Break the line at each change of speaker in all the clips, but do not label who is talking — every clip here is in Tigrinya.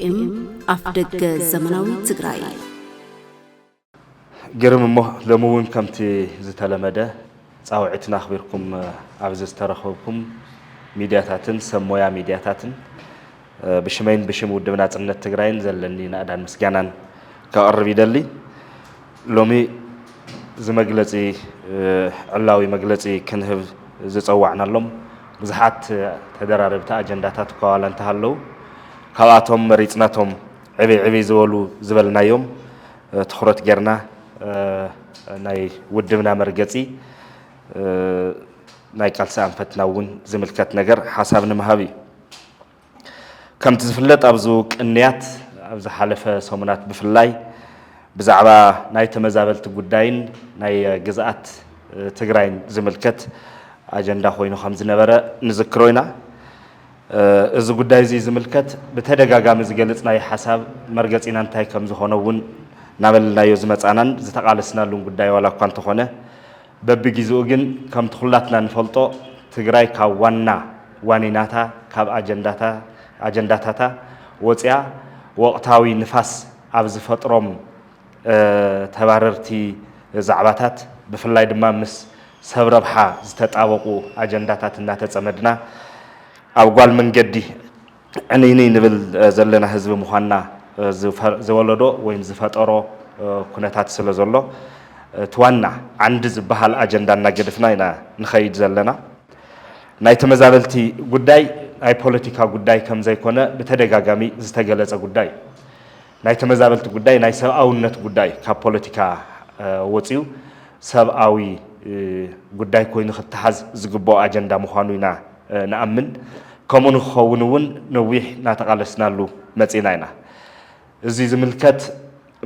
ኤፍኤም አፍደገ ዘመናዊ ትግራይ
ገርምሞ ለሙውን ከምቲ ዝተለመደ ጻውዕትና አኽቢርኩም አብዝ ዝተረኸብኩም ሚዲያታትን ሰሞያ ሚዲያታትን ብሽመይን ብሽም ውድብና ጽነት ትግራይን ዘለኒ ናዳን ምስጋናን ካቀርብ ይደሊ ሎሚ ዝመግለጺ ዕላዊ መግለጺ ክንህብ ዝጸዋዕናሎም ብዙሓት ተደራረብታ አጀንዳታት ከዋላ እንተሃለው ካብኣቶም መሪጽናቶም ዕብይ ዝበሉ ዝበልናዮም ትኹረት ጌርና ናይ ውድብና መርገጺ ናይ ቃልሲ አንፈትና እውን ዝምልከት ነገር ሓሳብ ንምሃብ እዩ ከምቲ ዝፍለጥ ኣብዙ ቅንያት ኣብዝ ሓለፈ ሰሙናት ብፍላይ ብዛዕባ ናይ ተመዛበልቲ ጉዳይን ናይ ግዝኣት ትግራይን ዝምልከት አጀንዳ ኮይኑ ከም ዝነበረ ንዝክሮ ኢና እዚ ጉዳይ እዚ ዝምልከት በተደጋጋሚ ዝገልጽ ናይ ሓሳብ መርገጺና እንታይ ከም ዝኾነ እውን ናበልናዮ ዝመጻናን ዝተቃለስናሉን ጉዳይ ዋላ እኳ እንተኾነ በቢግዚኡ ግን ከምቲ ኩላትና ንፈልጦ ትግራይ ካብ ዋና ዋኒናታ ካብ አጀንዳታታ ወፅያ ወቕታዊ ንፋስ ኣብ ዝፈጥሮም ተባረርቲ ዛዕባታት ብፍላይ ድማ ምስ ሰብ ረብሓ ዝተጣበቁ አጀንዳታት እናተጸመድና ኣብ ጓል መንገዲ ዕኒኒ ንብል ዘለና ህዝቢ ምዃንና ዝወለዶ ወይ ዝፈጠሮ ኩነታት ስለ ዘሎ ትዋና ዓንዲ ዝበሃል አጀንዳ እናገድፍና ኢና ንኸይድ ዘለና ናይ ተመዛበልቲ ጉዳይ ናይ ፖለቲካ ጉዳይ ከም ዘይኮነ በተደጋጋሚ ዝተገለጸ ጉዳይ ናይ ተመዛበልቲ ጉዳይ ናይ ሰብኣውነት ጉዳይ ካብ ፖለቲካ ወፂኡ ሰብኣዊ ጉዳይ ኮይኑ ክትሓዝ ዝግባኦ አጀንዳ ምዃኑ ኢና ንኣምን ከምኡ ንኽኸውን እውን ነዊሕ እናተቃለስናሉ መጺና ኢና እዚ ዝምልከት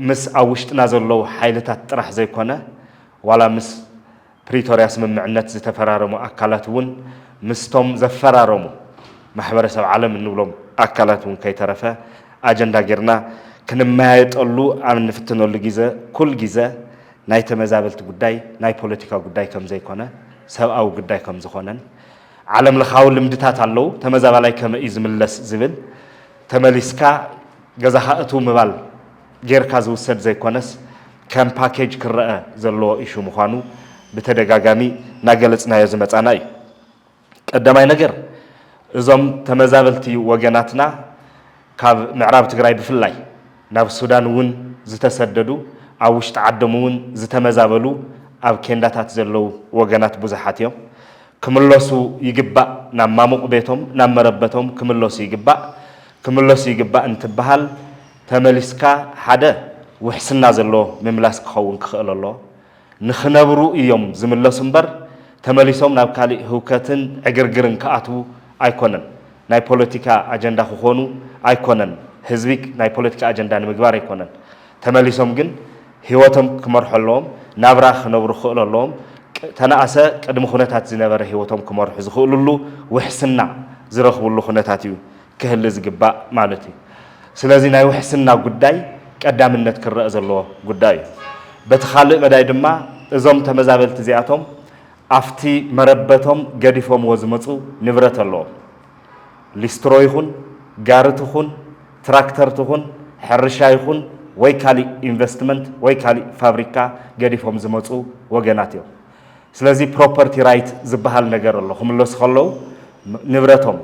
ምስ ኣብ ውሽጥና ዘለዉ ሓይልታት ጥራሕ ዘይኮነ ዋላ ምስ ፕሪቶሪያ ስምምዕነት ዝተፈራረሙ አካላት እውን ምስቶም ዘፈራረሙ ማሕበረሰብ ዓለም እንብሎም አካላት እውን ከይተረፈ አጀንዳ ጌርና ክንመያየጠሉ ኣብ ንፍትነሉ ግዜ ኩል ግዜ ናይ ተመዛበልቲ ጉዳይ ናይ ፖለቲካ ጉዳይ ከም ዘይኮነ ሰብኣዊ ጉዳይ ከም ዝኾነን ዓለም ለኻዊ ልምድታት ኣለዉ ተመዛባላይ ከመይ እዩ ዝምለስ ዝብል ተመሊስካ ገዛኻ እቱ ምባል ጌርካ ዝውሰድ ዘይኮነስ ከም ፓኬጅ ክረአ ዘለዎ ኢሹ ምዃኑ ብተደጋጋሚ ናገለጽናዮ ዝመጻና እዩ ቀዳማይ ነገር እዞም ተመዛበልቲ ወገናትና ካብ ምዕራብ ትግራይ ብፍላይ ናብ ሱዳን እውን ዝተሰደዱ ኣብ ውሽጢ ዓዶም እውን ዝተመዛበሉ ኣብ ኬንዳታት ዘለዉ ወገናት ብዙሓት እዮም ክምለሱ ይግባእ ናብ ማሙቕ ቤቶም ናብ መረበቶም ክምለሱ ይግባእ እንትበሃል ተመሊስካ ሓደ ውሕስና ዘለዎ ምምላስ ክኸውን ክኽእል ኣሎ ንኽነብሩ እዮም ዝምለሱ እምበር ተመሊሶም ናብ ካሊእ ህውከትን ዕግርግርን ክኣትዉ ኣይኮነን ናይ ፖለቲካ አጀንዳ ክኾኑ ኣይኮነን ህዝቢ ናይ ፖለቲካ አጀንዳ ንምግባር ኣይኮነን ተመሊሶም ግን ህይወቶም ክመርሑ ኣለዎም ናብራ ክነብሩ ክኽእሉ ኣለዎም ተነኣሰ ቅድሚ ኩነታት ዝነበረ ህይወቶም ክመርሑ ዝኽእሉሉ ውሕስና ዝረኽብሉ ኩነታት እዩ ክህሊ ዝግባእ ማለት እዩ ስለዚ ናይ ውሕስና ጉዳይ ቀዳምነት ክረአ ዘለዎ ጉዳይ እዩ በቲ ካልእ መዳይ ድማ እዞም ተመዛበልቲ እዚኣቶም ኣብቲ መረበቶም ገዲፎምዎ ዝመፁ ንብረት ኣለዎም ሊስትሮ ይኹን ጋርት ይኹን ትራክተርት ይኹን ሕርሻ ይኹን ወይ ካሊእ ኢንቨስትመንት ወይ ካሊእ ፋብሪካ ገዲፎም ዝመፁ ወገናት እዮም ስለዚ ፕሮፐርቲ ራይት ዝበሃል ነገር ኣሎ ክምለሱ ከለዉ ንብረቶም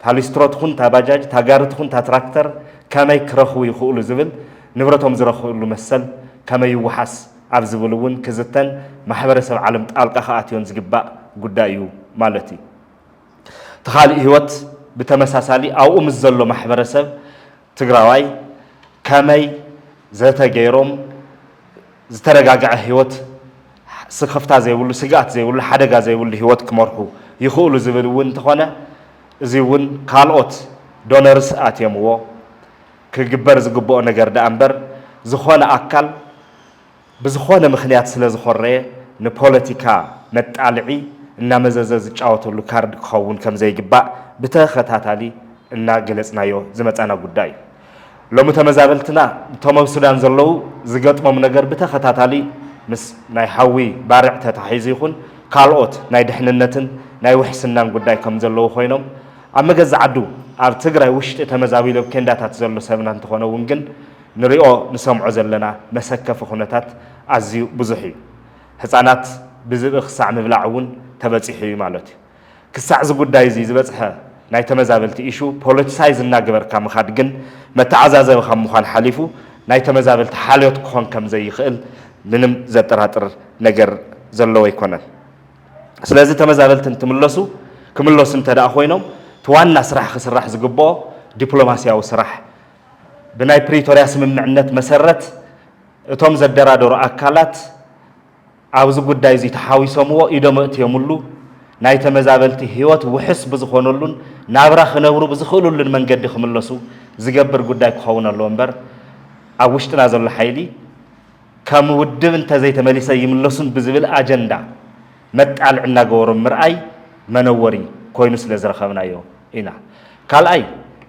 ታሊስትሮት ይኹን ታባጃጅ ታጋርት ይኹን ታትራክተር ከመይ ክረኽቡ ይኽእሉ ዝብል ንብረቶም ዝረኽብሉ መሰል ከመይ ይወሓስ ኣብ ዝብል እውን ክዝተን ማሕበረሰብ ዓለም ጣልቃ ከኣትዮን ዝግባእ ጉዳይ እዩ ማለት እዩ ተኻሊእ ህይወት ብተመሳሳሊ ኣብኡ ምስ ዘሎ ማሕበረሰብ ትግራዋይ ከመይ ዘተገይሮም ዝተረጋግዐ ህይወት ስኸፍታ ዘይብሉ ስጋት ዘይብሉ ሓደጋ ዘይብሉ ህይወት ክመርሑ ይኽእሉ ዝብል እውን እንተኾነ እዚ እውን ካልኦት ዶነርስ ኣትየምዎ ክግበር ዝግብኦ ነገር ዳኣ እምበር ዝኾነ ኣካል ብዝኾነ ምኽንያት ስለ ዝኾረየ ንፖለቲካ መጣልዒ እናመዘዘ ዝጫወተሉ ካርድ ክኸውን ከም ዘይግባእ ብተኸታታሊ እናገለጽናዮ ዝመጻና ጉዳይ ሎሚ ተመዛበልትና እቶም ኣብ ሱዳን ዘለዉ ዝገጥሞም ነገር ብተኸታታሊ ምስ ናይ ሓዊ ባርዕ ተታሒዙ ይኹን ካልኦት ናይ ድሕንነትን ናይ ውሕስናን ጉዳይ ከም ዘለዉ ኮይኖም ኣብ መገዛ ዓዱ ኣብ ትግራይ ውሽጢ ተመዛቢሉ ከንዳታት ዘሎ ሰብና እንትኾነ እውን ግን ንሪኦ ንሰምዖ ዘለና መሰከፊ ኩነታት ኣዝዩ ብዙሕ እዩ ህፃናት ብዝብ ክሳዕ ምብላዕ እውን ተበፂሑ እዩ ማለት እዩ ክሳዕ እዚ ጉዳይ እዚ ዝበፅሐ ናይ ተመዛበልቲ ኢሹ ፖለቲሳይዝ እናገበርካ ምኻድ ግን መተዓዛዘቢ ካብ ምዃን ሓሊፉ ናይ ተመዛበልቲ ሓልዮት ክኾን ከም ዘይኽእል ምንም ዘጠራጥር ነገር ዘለዎ ኣይኮነን ስለዚ ተመዛበልቲ እንትምለሱ ክምለሱ እንተደኣ ኮይኖም ትዋና ስራሕ ክስራሕ ዝግብኦ ዲፕሎማስያዊ ስራሕ ብናይ ፕሪቶሪያ ስምምዕነት መሰረት እቶም ዘደራደሩ ኣካላት ኣብዚ ጉዳይ እዚ ተሓዊሶምዎ ኢዶም እትየምሉ ናይ ተመዛበልቲ ህይወት ውሕስ ብዝኾነሉን ናብራ ክነብሩ ብዝኽእሉሉን መንገዲ ክምለሱ ዝገብር ጉዳይ ክኸውን ኣለዎ እምበር ኣብ ውሽጥና ዘሎ ሓይሊ ከም ውድብ እንተዘይተመሊሰ ይምለሱን ብዝብል ኣጀንዳ መጣልዕ እናገበሩ ምርኣይ መነወሪ ኮይኑ ስለ ዝረኸብናዮ ኢና ካልኣይ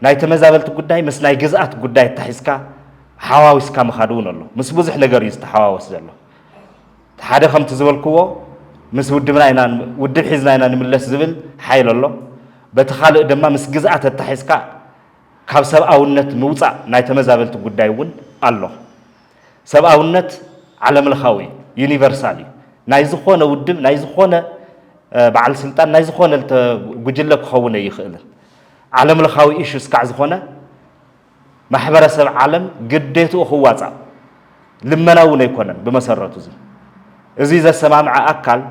ናይ ተመዛበልቲ ጉዳይ ምስ ናይ ግዝኣት ጉዳይ ተሒዝካ ሓዋዊስካ ምኻድ እውን ኣሎ ምስ ብዙሕ ነገር እዩ ዝተሓዋወስ ዘሎ ሓደ ከምቲ ዝበልክዎ ምስ ውድብ ሒዝና ኢና ንምለስ ዝብል ሓይል ኣሎ በቲ ካልእ ድማ ምስ ግዝኣት ተሒዝካ ካብ ሰብኣውነት ምውፃእ ናይ ተመዛበልቲ ጉዳይ እውን ኣሎ ሰብኣውነት ዓለምለኻዊ ዩኒቨርሳል እዩ ናይ ዝኾነ ውድብ ናይ ዝኾነ በዓል ስልጣን ናይ ዝኾነ ጉጅለ ክኸውን ይኽእልን ዓለምለኻዊ ኢሹ እስካዕ ዝኾነ ማሕበረሰብ ዓለም ግዴትኡ ክዋፃእ ልመና እውን ኣይኮነን ብመሰረቱ እዚ ዘሰማምዐ ኣካል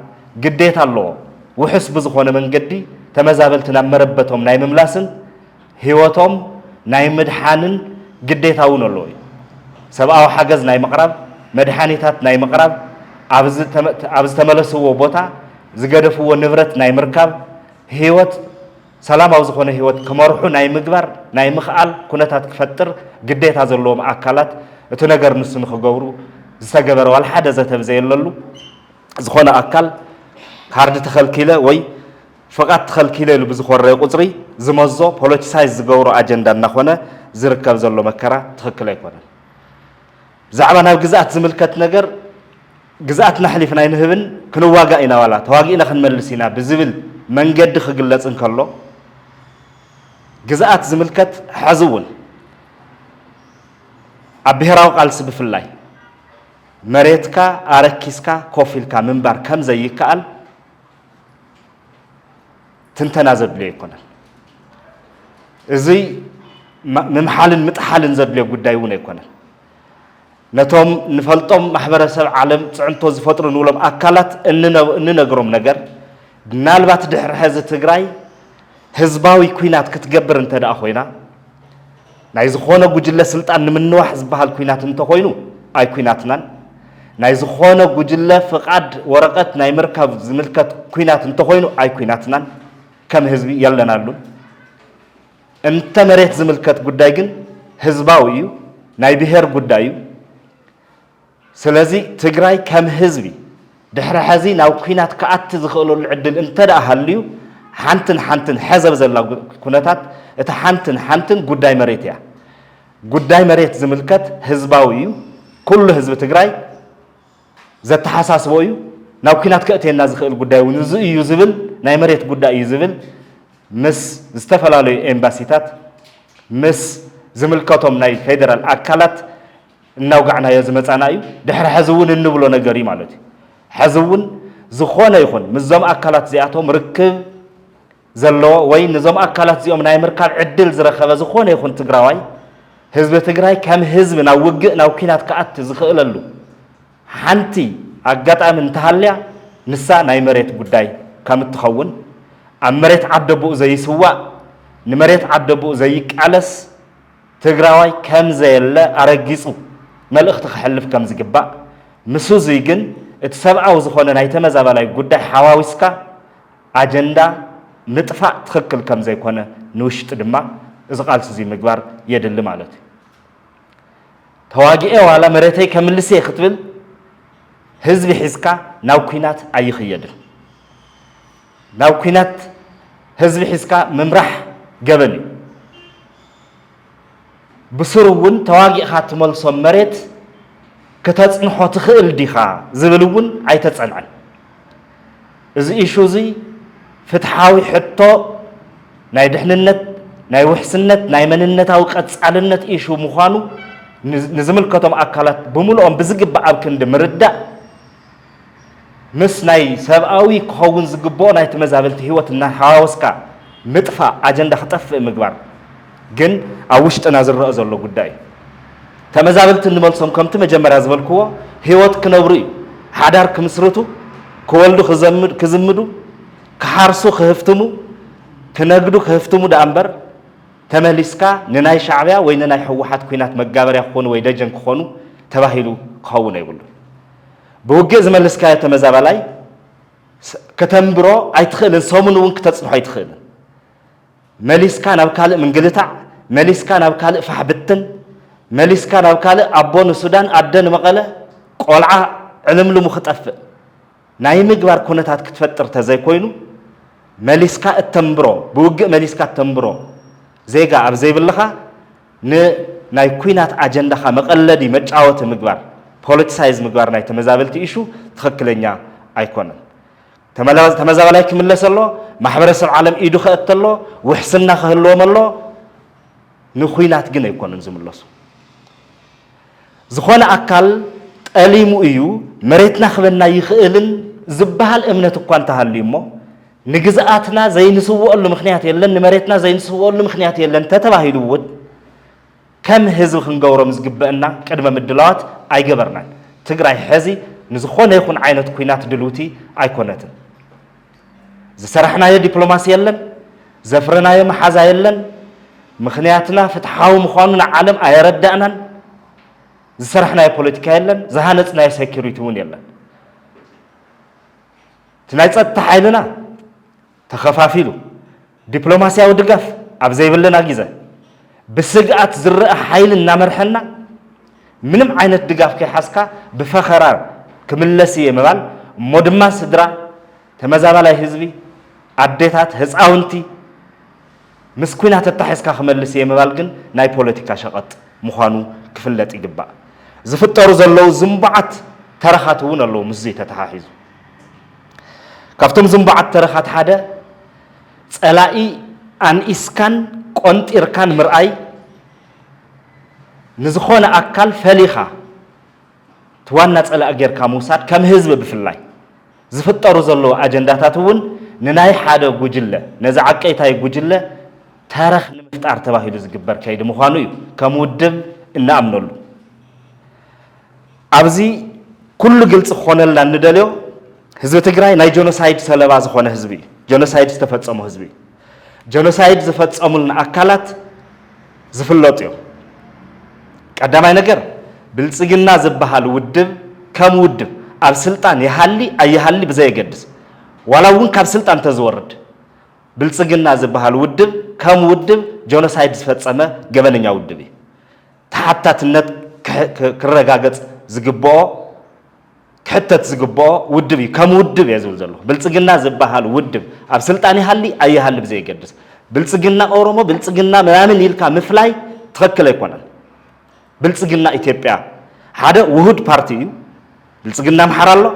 ግዴታ ኣለዎ ውሕስ ብዝኾነ መንገዲ ተመዛበልቲ ናብ መረበቶም ናይ ምምላስን ህይወቶም ናይ ምድሓንን ግዴታ እውን ኣለዎ እዩ ሰብኣዊ ሓገዝ ናይ ምቕራብ መድሓኒታት ናይ ምቕራብ ኣብ ዝተመለስዎ ቦታ ዝገደፍዎ ንብረት ናይ ምርካብ ህይወት ሰላማዊ ዝኾነ ህይወት ክመርሑ ናይ ምግባር ናይ ምኽኣል ኩነታት ክፈጥር ግዴታ ዘለዎም ኣካላት እቲ ነገር ንሱ ንክገብሩ ዝተገበረ ዋላ ሓደ ዘተብ ዘየለሉ ዝኾነ ኣካል ካርዲ ተኸልኪለ ወይ ፍቓድ ተኸልኪለ ኢሉ ብዝኾረ ቁፅሪ ዝመዞ ፖለቲሳይዝ ዝገብሮ ኣጀንዳ እናኾነ ዝርከብ ዘሎ መከራ ትኽክል ኣይኮነን ብዛዕባ ናብ ግዝኣት ዝምልከት ነገር ግዝኣትና ሓሊፍና ይንህብን ክንዋጋእ ኢና ዋላ ተዋጊእና ክንመልስ ኢና ብዝብል መንገዲ ክግለጽ እንከሎ ግዝኣት ዝምልከት ሕዚ እውን ኣብ ብሄራዊ ቃልሲ ብፍላይ መሬትካ ኣረኪስካ ኮፍ ኢልካ ምንባር ከም ዘይከኣል ትንተና ዘድልዮ ኣይኮነን እዚ ምምሓልን ምጥሓልን ዘድልዮ ጉዳይ እውን ኣይኮነን ነቶም ንፈልጦም ማሕበረሰብ ዓለም ፅዕንቶ ዝፈጥሩ ንብሎም ኣካላት እንነግሮም ነገር ምናልባት ድሕሪ ሕዚ ትግራይ ህዝባዊ ኩናት ክትገብር እንተደኣ ኮይና ናይ ዝኾነ ጉጅለ ስልጣን ንምንዋሕ ዝበሃል ኩናት እንተኮይኑ ኣይ ኩናትናን ናይ ዝኾነ ጉጅለ ፍቓድ ወረቐት ናይ ምርካብ ዝምልከት ኩናት እንተኮይኑ ኣይ ኩናትናን ከም ህዝቢ የለናሉን እንተ መሬት ዝምልከት ጉዳይ ግን ህዝባዊ እዩ ናይ ብሄር ጉዳይ እዩ ስለዚ ትግራይ ከም ህዝቢ ድሕሪ ሕዚ ናብ ኩናት ከኣቲ ዝኽእለሉ ዕድል እንተደኣ ሃልዩ ሓንትን ሕዘብ ዘላ ኩነታት እቲ ሓንትን ጉዳይ መሬት እያ ጉዳይ መሬት ዝምልከት ህዝባዊ እዩ ኩሉ ህዝቢ ትግራይ ዘተሓሳስቦ እዩ ናብ ኩናት ከእትየና ዝኽእል ጉዳይ እውን እዚ እዩ ዝብል ናይ መሬት ጉዳይ እዩ ዝብል ምስ ዝተፈላለዩ ኤምባሲታት ምስ ዝምልከቶም ናይ ፌደራል ኣካላት እናውጋዕናዮ ዝመፃና እዩ ድሕሪ ሕዚ እውን እንብሎ ነገር እዩ ማለት እዩ ሕዚ እውን ዝኾነ ይኹን ምዞም ኣካላት እዚኣቶም ርክብ ዘለዎ ወይ ነዞም ኣካላት እዚኦም ናይ ምርካብ ዕድል ዝረኸበ ዝኾነ ይኹን ትግራዋይ ህዝቢ ትግራይ ከም ህዝቢ ናብ ውግእ ናብ ኩናት ከኣቲ ዝኽእለሉ ሓንቲ ኣጋጣሚ እንተሃልያ ንሳ ናይ መሬት ጉዳይ ከም እትኸውን ኣብ መሬት ዓደቡኡ ዘይስዋእ ንመሬት ዓደቡኡ ዘይቃለስ ትግራዋይ ከም ዘየለ ኣረጊፁ መልእኽቲ ክሕልፍ ከም ዝግባእ ምስ እዙይ ግን እቲ ሰብኣዊ ዝኾነ ናይ ተመዛባላይ ጉዳይ ሓዋዊስካ ኣጀንዳ ምጥፋእ ትኽክል ከም ዘይኮነ ንውሽጢ ድማ እዚ ቃልሲ እዚ ምግባር የድሊ ማለት እዩ ተዋጊኤ ዋላ መሬተይ ከምልስ እየ ክትብል ህዝቢ ሒዝካ ናብ ኩናት ኣይኽየድን ናብ ኩናት ህዝቢ ሒዝካ ምምራሕ ገበን እዩ ብስሩ እውን ተዋጊእኻ ትመልሶም መሬት ከተፅንሖ ትኽእል ዲኻ ዝብል እውን ኣይተፀንዐን እዚ ኢሹ እዚ ፍትሓዊ ሕቶ ናይ ድሕንነት ናይ ውሕስነት ናይ መንነታዊ ቀጻልነት ኢሹ ምዃኑ ንዝምልከቶም ኣካላት ብምልኦም ብዝግባእ ኣብ ክንዲ ምርዳእ ምስ ናይ ሰብኣዊ ክኸውን ዝግብኦ ናይ ተመዛበልቲ ህይወት እናሓዋወስካ ምጥፋእ ኣጀንዳ ክጠፍእ ምግባር ግን ኣብ ውሽጥና ዝረአ ዘሎ ጉዳይ ተመዛበልቲ ንመልሶም ከምቲ መጀመርያ ዝበልክዎ ህይወት ክነብሩ እዩ ሓዳር ክምስርቱ ክወልዱ ክዝምዱ ክሓርሱ ክህፍትሙ ክነግዱ ክህፍትሙ ዳእምበር ተመሊስካ ንናይ ሻዕብያ ወይ ንናይ ሕወሓት ኩናት መጋበርያ ክኾኑ ወይ ደጀን ክኾኑ ተባሂሉ ክኸውን ኣይብሉ ብውግእ ዝመልስካዮ ተመዛበላይ ከተንብሮ ኣይትኽእልን ሰሙን እውን ክተፅንሖ ኣይትኽእልን መሊስካ ናብ ካልእ ምንግልታዕ መሊስካ ናብ ካልእ ፋሕብትን መሊስካ ናብ ካልእ ኣቦ ንሱዳን ኣደ ንመቐለ ቆልዓ ዕልምልሙ ክጠፍእ ናይ ምግባር ኩነታት ክትፈጥር ተዘይኮይኑ መሊስካ እተንብሮ ብውግእ መሊስካ እተንብሮ ዜጋ ኣብ ዘይብልኻ ንናይ ኩናት ኣጀንዳኻ መቐለዲ መጫወቲ ምግባር ፖለቲሳይዝ ምግባር ናይ ተመዛበልቲ ኢሹ ትኽክለኛ ኣይኮነን ተመዛበላይ ክምለስ ኣሎ ማሕበረሰብ ዓለም ኢዱ ክእት ኣሎ ውሕስና ክህልዎም ኣሎ ንኩናት ግን ኣይኮነን ዝምለሱ ዝኾነ ኣካል ጠሊሙ እዩ መሬትና ክበና ይኽእልን ዝበሃል እምነት እኳ እንተሃልዩ እሞ ንግዝኣትና ዘይንስውኦሉ ምክንያት የለን ንመሬትና ዘይንስውኦሉ ምክንያት የለን ተተባሂሉ እውን ከም ህዝቢ ክንገብሮም ዝግበአና ቅድመ ምድላዋት ኣይገበርናን ትግራይ ሕዚ ንዝኾነ ይኹን ዓይነት ኩናት ድልውቲ ኣይኮነትን ዝሰራሕናዮ ዲፕሎማሲ የለን ዘፍረናዮ መሓዛ የለን ምክንያትና ፍትሓዊ ምዃኑ ንዓለም ኣየረዳእናን ዝሰራሕናዮ ፖለቲካ የለን ዝሃነፅናዮ ሴኪሪቲ እውን የለን እቲ ናይ ፀጥታ ሓይልና ተኸፋፊሉ ዲፕሎማስያዊ ድጋፍ ኣብ ዘይብልና ግዜ ብስግኣት ዝረአ ሓይል እናመርሐና ምንም ዓይነት ድጋፍ ከይሓስካ ብፈኸራ ክምለስ እየ ምባል እሞ ድማ ስድራ ተመዛበላይ ህዝቢ ኣዴታት ህፃውንቲ ምስ ኩናት ተታሒዝካ ክመልስ እየ ምባል ግን ናይ ፖለቲካ ሸቐጥ ምዃኑ ክፍለጥ ይግባእ ዝፍጠሩ ዘለዉ ዝምባዓት ተረኻት እውን ኣለዉ ምስዚ ተተሓሒዙ ካብቶም ዝምባዓት ተረኻት ሓደ ፀላኢ ኣንኢስካን ቆንጢርካን ምርኣይ ንዝኾነ ኣካል ፈሊኻ ትዋና ፀላኢ ጌርካ ምውሳድ ከም ህዝቢ ብፍላይ ዝፍጠሩ ዘለዉ ኣጀንዳታት እውን ንናይ ሓደ ጉጅለ ነዚ ዓቀይታይ ጉጅለ ታሪኽ ንምፍጣር ተባሂሉ ዝግበር ከይዲ ምዃኑ እዩ ከም ውድብ እናኣምነሉ ኣብዚ ኩሉ ግልፂ ክኾነልና እንደልዮ ህዝቢ ትግራይ ናይ ጆኖሳይድ ሰለባ ዝኾነ ህዝቢ እዩ ጆኖሳይድ ዝተፈፀሙ ህዝቢ እዩ ጆኖሳይድ ዝፈፀሙልና ኣካላት ዝፍለጡ እዮም ቀዳማይ ነገር ብልፅግና ዝበሃል ውድብ ከም ውድብ ኣብ ስልጣን ይሃሊ ኣይሃሊ ብዘየገድስ ዋላ እውን ካብ ስልጣን ተዝወርድ ብልፅግና ዝበሃል ውድብ ከም ውድብ ጆኖሳይድ ዝፈፀመ ገበነኛ ውድብ እዩ ተሓታትነት ክረጋገፅ ዝግብኦ ክሕተት ዝግብኦ ውድብ እዩ ከም ውድብ እየ ዝብል ዘለኹ ብልፅግና ዝበሃል ውድብ ኣብ ስልጣን ይሃሊ ኣይሃሊ ብዘየገድስ ብልፅግና ኦሮሞ ብልፅግና ምናምን ኢልካ ምፍላይ ትኽክል ኣይኮነን ብልፅግና ኢትዮጵያ ሓደ ውሁድ ፓርቲ እዩ ብልፅግና ኣምሓራ ኣሎ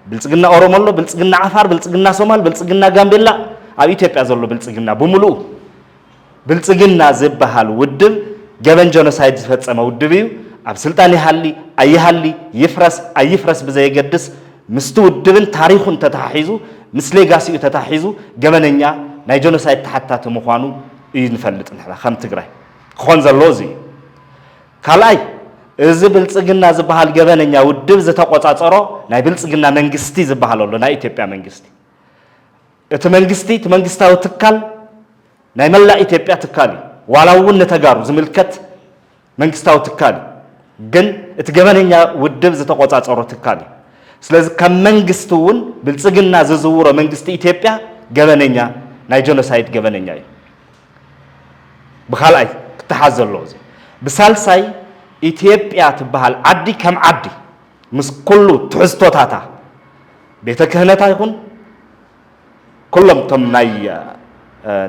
ብልፅግና ኦሮሞ ኣሎ ብልፅግና ዓፋር ብልፅግና ሶማል ብልፅግና ጋምቤላ ኣብ ኢትዮጵያ ዘሎ ብልፅግና ብምሉኡ ብልፅግና ዝበሃል ውድብ ገበን ጆኖሳይድ ዝፈፀመ ውድብ እዩ ኣብ ስልጣን ይሃሊ ኣይሃሊ ይፍረስ ኣይፍረስ ብዘየገድስ ምስቲ ውድብን ታሪኹን ተታሒዙ ምስ ሌጋሲኡ ተታሒዙ ገበነኛ ናይ ጆኖሳይድ ተሓታቲ ምዃኑ እዩ ንፈልጥ ንሕና ከም ትግራይ ክኾን ዘለዎ እዚ ካልኣይ እዚ ብልፅግና ዝበሃል ገበነኛ ውድብ ዝተቆፃፀሮ ናይ ብልፅግና መንግስቲ ዝበሃል ኣሎ ናይ ኢትዮጵያ መንግስቲ እቲ መንግስቲ እቲ መንግስታዊ ትካል ናይ መላእ ኢትዮጵያ ትካል እዩ ዋላ እውን ነተጋሩ ዝምልከት መንግስታዊ ትካል እዩ ግን እቲ ገበነኛ ውድብ ዝተቆፃፀሮ ትካል እዩ ስለዚ ከም መንግስቲ እውን ብልፅግና ዝዝውሮ መንግስቲ ኢትዮጵያ ገበነኛ ናይ ጆኖሳይድ ገበነኛ እዩ ብኻልኣይ ክትሓዝ ዘለዎ እዚ ብሳልሳይ ኢትዮጵያ ትበሃል ዓዲ ከም ዓዲ ምስ ኩሉ ትሕዝቶታታ ቤተ ክህነታ ይኹን ኩሎም እቶም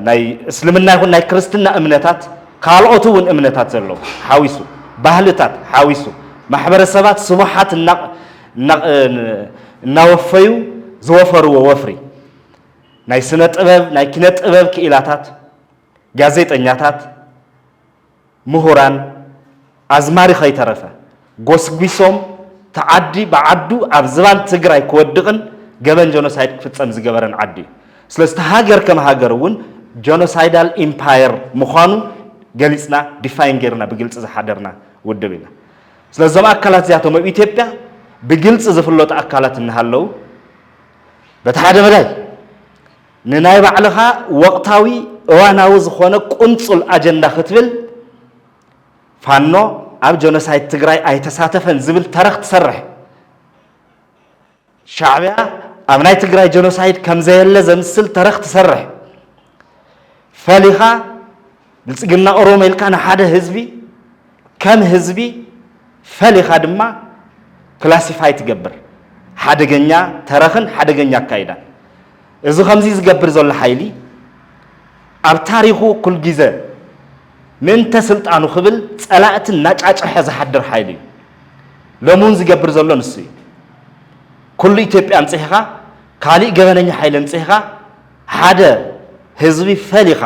ናይ እስልምና ይኹን ናይ ክርስትና እምነታት ካልኦት እውን እምነታት ዘለዉ ሓዊሱ ባህልታት ሓዊሱ ማሕበረሰባት ስሙሓት እናወፈዩ ዝወፈርዎ ወፍሪ ናይ ስነ ጥበብ ናይ ኪነ ጥበብ ክኢላታት ጋዜጠኛታት ምሁራን አዝማሪ ኸይተረፈ ጎስጉሶም ተዓዲ በዓዱ ኣብ ዝባን ትግራይ ክወድቕን ገበን ጆኖሳይድ ክፍጸም ዝገበረን ዓዲ ስለስተ ሃገር ከም ሃገር እውን ጆኖሳይዳል ኢምፓየር ምዃኑ ገሊጽና ዲፋይን ጌርና ብግልጽ ዝሓደርና ውድብ ኢና ስለዞም ኣካላት እዚኣቶም ኣብ ኢትዮጵያ ብግልጽ ዝፍለጡ ኣካላት እናሃለው በቲ ሓደ መዳይ ንናይ ባዕልኻ ወቕታዊ እዋናዊ ዝኾነ ቁንጹል ኣጀንዳ ክትብል ፋኖ ኣብ ጆኖሳይድ ትግራይ ኣይተሳተፈን ዝብል ተረኽ ትሰርሕ ሻዕብያ ኣብ ናይ ትግራይ ጆኖሳይድ ከም ዘየለ ዘምስል ተረኽ ትሰርሕ ፈሊኻ ብልጽግና ኦሮሞ ኢልካ ንሓደ ህዝቢ ከም ህዝቢ ፈሊኻ ድማ ክላሲፋይ ትገብር ሓደገኛ ተረኽን ሓደገኛ ኣካይዳን እዚ ከምዚ ዝገብር ዘሎ ሓይሊ ኣብ ታሪኹ ኩል ግዜ ምንተ ስልጣኑ ክብል ጸላእትን ናጫጭሐ ዝሓድር ሓይሊ እዩ ሎሙን ዝገብር ዘሎ ንሱ እዩ ኩሉ ኢትዮጵያ ኣምጽሒኻ ካሊእ ገበነኛ ሓይሊ ኣምጽሒኻ ሓደ ህዝቢ ፈሊኻ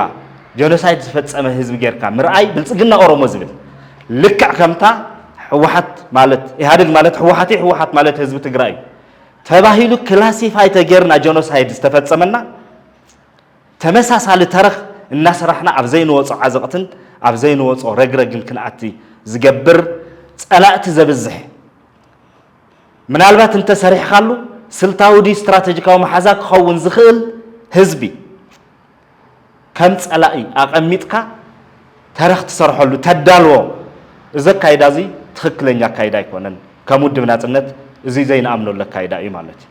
ጆኖሳይድ ዝፈጸመ ህዝቢ ጌርካ ምርኣይ ብልጽግና ኦሮሞ ዝብል ልክዕ ከምታ ሕወሓት ማለት ኢህአዴግ ማለት ሕወሓት ማለት ህዝቢ ትግራይ እዩ ተባሂሉ ክላሲፋይ ተጌርና ጆኖሳይድ ዝተፈጸመና ተመሳሳሊ ተረኽ እናሰራሕና ኣብ ዘይንወጾ ዓዘቕትን ኣብ ዘይንወጾ ረግረግን ክንኣቲ ዝገብር ጸላእቲ ዘብዝሕ ምናልባት እንተሰሪሕካሉ ስልታዊ ዲ ስትራቴጂካዊ መሓዛ ክኸውን ዝኽእል ህዝቢ ከም ጸላኢ ኣቐሚጥካ ተረኽ ትሰርሐሉ ተዳልዎ እዚ ኣካይዳ እዚ ትኽክለኛ ኣካይዳ ኣይኮነን ከም ውድብ ናጽነት እዚ ዘይንኣምነሉ ኣካይዳ እዩ ማለት እዩ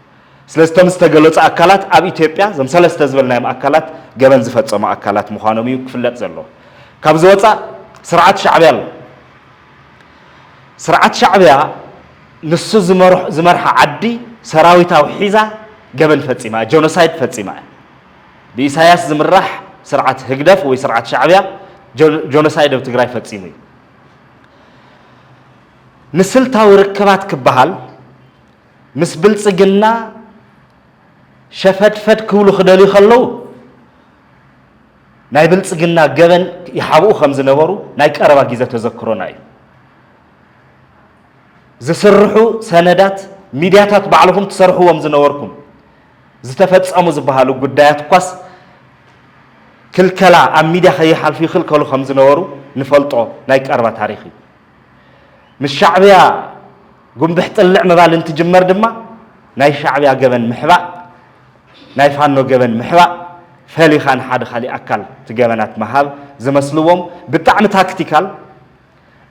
ስለዝቶም ዝተገለጹ ኣካላት ኣብ ኢትዮጵያ ዞም ሰለስተ ዝበልናዮም ኣካላት ገበን ዝፈጸሙ ኣካላት ምዃኖም እዩ ክፍለጥ ዘለዎ ካብ ዝወፃእ ስርዓት ሻዕብያ ኣሎ ስርዓት ሻዕብያ ንሱ ዝመርሐ ዓዲ ሰራዊታዊ ሒዛ ገበን ፈጺማ ጆኖሳይድ ፈጺማ ብኢሳያስ ዝምራሕ ስርዓት ህግደፍ ወይ ስርዓት ሻዕብያ ጆኖሳይድ ኣብ ትግራይ ፈጺሙ እዩ ንስልታዊ ርክባት ክበሃል ምስ ብልጽግና ሸፈድፈድ ክብሉ ክደልዩ ከለዉ ናይ ብልጽግና ገበን ይሓብኡ ከም ዝነበሩ ናይ ቀረባ ግዜ ተዘክሮና እዩ ዝስርሑ ሰነዳት ሚድያታት ባዕልኩም ትሰርሕዎም ዝነበርኩም ዝተፈጸሙ ዝበሃሉ ጉዳያት ኳስ ክልከላ ኣብ ሚድያ ከይሓልፉ ይኽልከሉ ከም ዝነበሩ ንፈልጦ ናይ ቀረባ ታሪኽ እዩ ምስ ሻዕብያ ጉንብሕ ጥልዕ ምባል እንትጅመር ድማ ናይ ሻዕብያ ገበን ምሕባእ ናይ ፋኖ ገበን ምሕባእ ፈሊኻ ንሓደ ካሊእ ኣካል ትገበናት መሃብ ዝመስልዎም ብጣዕሚ ታክቲካል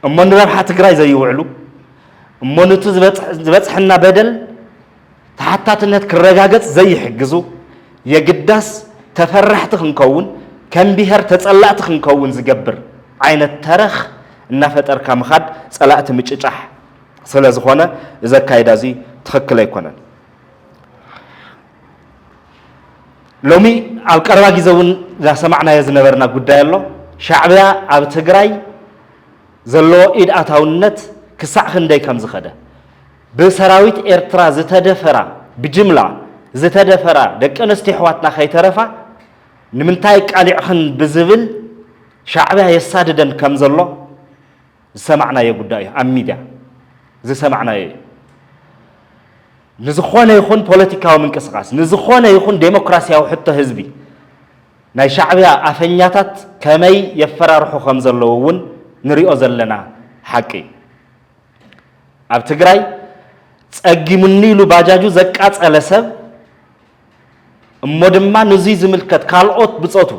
እሞ ንረብሓ ትግራይ ዘይውዕሉ እሞ ነቲ ዝበፅሐና በደል ተሓታትነት ክረጋገጽ ዘይሕግዙ የግዳስ ተፈራሕቲ ክንከውን ከም ብሄር ተጸላእቲ ክንከውን ዝገብር ዓይነት ተረኽ እናፈጠርካ ምኻድ ጸላእቲ ምጭጫሕ ስለ ዝኾነ እዚ ኣካይዳ እዚ ትኽክል ኣይኮነን ሎሚ ኣብ ቀረባ ግዜ እውን ሰማዕናዮ ዝነበርና ጉዳይ ኣሎ ሻዕብያ ኣብ ትግራይ ዘለዎ ኢድ ኣታውነት ክሳዕ ክንደይ ከም ዝኸደ ብሰራዊት ኤርትራ ዝተደፈራ ብጅምላ ዝተደፈራ ደቂ ኣንስትዮ ኣሕዋትና ከይተረፋ ንምንታይ ቃሊዕኽን ብዝብል ሻዕብያ የሳድደን ከም ዘሎ ዝሰማዕናዮ ጉዳይ ኣብ ሚድያ ዝሰማዕናዮ ንዝኾነ ይኹን ፖለቲካዊ ምንቅስቃስ ንዝኾነ ይኹን ዴሞክራሲያዊ ሕቶ ህዝቢ ናይ ሻዕብያ ኣፈኛታት ከመይ የፈራርሑ ከም ዘለዉ እውን ንሪኦ ዘለና ሓቂ ኣብ ትግራይ ጸጊሙኒ ኢሉ ባጃጁ ዘቃጸለ ሰብ እሞ ድማ ንዙይ ዝምልከት ካልኦት ብፆቱ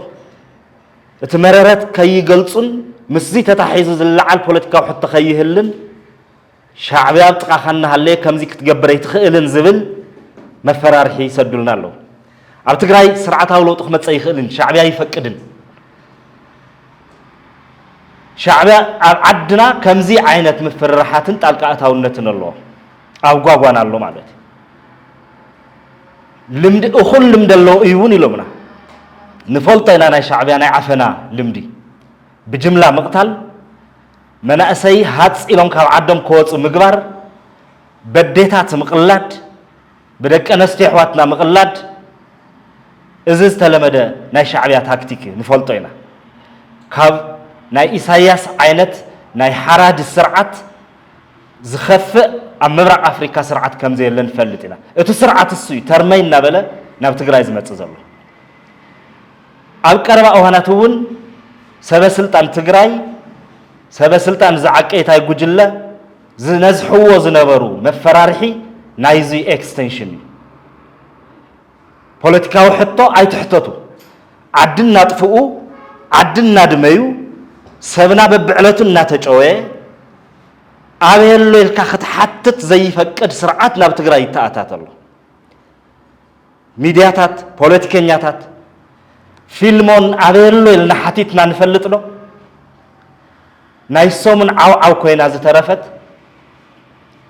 እቲ መረረት ከይገልጹን ምስዚ ተታሒዙ ዝለዓል ፖለቲካዊ ሕቶ ከይህልን ሻዕብያ ኣብ ጥቓኻ እናሃለየ ከምዚ ክትገብር ኣይትኽእልን ዝብል መፈራርሒ ይሰዱልና ኣለዉ ኣብ ትግራይ ስርዓታዊ ለውጢ ክመጽእ ይኽእልን ሻዕብያ ይፈቅድን ሻዕብያ ኣብ ዓድና ከምዚ ዓይነት ምፍርራሓትን ጣልቃ ኣታውነትን ኣለዎ ኣብ ጓጓና ኣሎ ማለት እዩ ልምዲ እኹል ልምዲ ኣለዎ እዩ እውን ኢሎምና ንፈልጦ ኢና ናይ ሻዕብያ ናይ ዓፈና ልምዲ ብጅምላ ምቕታል መናእሰይ ሃፂሎም ካብ ዓዶም ክወፁ ምግባር በዴታት ምቕላድ ብደቂ ኣንስትዮ ኣሕዋትና ምቕላድ እዚ ዝተለመደ ናይ ሻዕብያ ታክቲክ ንፈልጦ ኢና ካብ ናይ ኢሳያስ ዓይነት ናይ ሓራድ ስርዓት ዝኸፍእ ኣብ ምብራቕ ኣፍሪካ ስርዓት ከም ዘየለን ፈልጥ ኢና እቲ ስርዓት እሱ ተርመይ እናበለ ናብ ትግራይ ዝመጽእ ዘሎ ኣብ ቀረባ እዋናት እውን ሰበስልጣን ትግራይ ሰበስልጣን ዝዓቀይታይ ጉጅለ ዝነዝሕዎ ዝነበሩ መፈራርሒ ናይዚ ኤክስቴንሽን ፖለቲካዊ ሕቶ ኣይትሕተቱ ዓድና ጥፍኡ ዓድና ድመዩ ሰብና በብዕለቱ እናተጨወየ ኣበየሎ ኢልካ ክትሓትት ዘይፈቅድ ስርዓት ናብ ትግራይ ይተኣታተሎ ሚድያታት ፖለቲከኛታት ፊልሞን ኣበየሎ ኢልና ሓቲትና ንፈልጥ ዶ ናይ ሶምን ዓውዓው ኮይና ዝተረፈት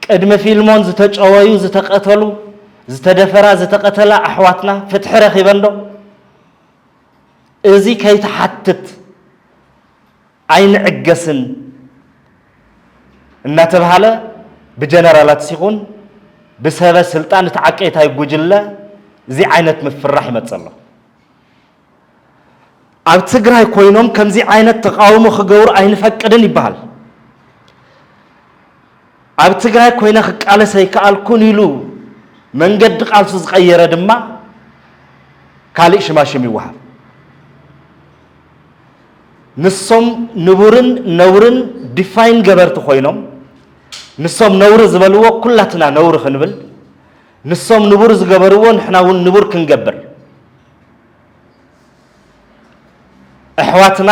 ቅድሚ ፊልሞን ዝተጨወዩ ዝተቀተሉ ዝተደፈራ ዝተቀተላ ኣሕዋትና ፍትሒ ረኺበን ዶ እዚ ከይተሓትት ኣይንዕገስን እናተባሃለ ብጀነራላት ሲኹን ብሰበ ስልጣን ተዓቀይታይ ጉጅለ እዚ ዓይነት ምፍራሕ ይመጽሎ ኣብ ትግራይ ኮይኖም ከምዚ ዓይነት ተቃውሞ ክገብሩ ኣይንፈቅድን ይባሃል ኣብ ትግራይ ኮይነ ክቃለስ ኣይከኣልኩን ኢሉ መንገዲ ቃልሱ ዝቀየረ ድማ ካልእ ሽማሽም ይወሃብ ንሶም ንቡርን ነውርን ዲፋይን ገበርቲ ኮይኖም ንሶም ነውር ዝበልዎ ኩላትና ነውር ክንብል ንሶም ንቡር ዝገበርዎ ንሕና እውን ንቡር ክንገብር ኣሕዋትና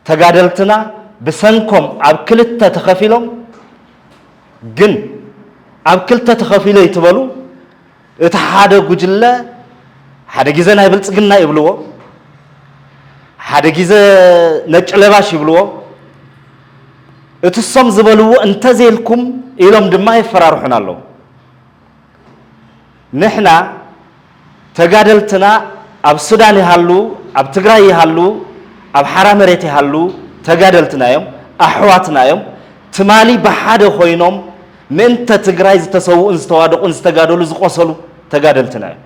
ተጋደልትና ብሰንኮም ኣብ ክልተ ተኸፊሎም ግን ኣብ ክልተ ተኸፊሎ ይትበሉ እቲ ሓደ ጉጅለ ሓደ ግዜ ናይ ብልጽግና ይብልዎ ሓደ ግዜ ነጭ ለባሽ ይብልዎ እቲ ሶም ዝበልዎ እንተዘይልኩም ኢሎም ድማ ይፈራርሑና ኣለዉ ንሕና ተጋደልትና ኣብ ሱዳን ይሃሉ ኣብ ትግራይ ይሃሉ ኣብ ሓራ መሬት ይሃሉ ተጋደልትና እዮም ኣሕዋትና እዮም ትማሊ በሓደ ኮይኖም ምእንተ ትግራይ ዝተሰውኡን ዝተዋደቁን ዝተጋደሉ ዝቆሰሉ ተጋደልትና እዮም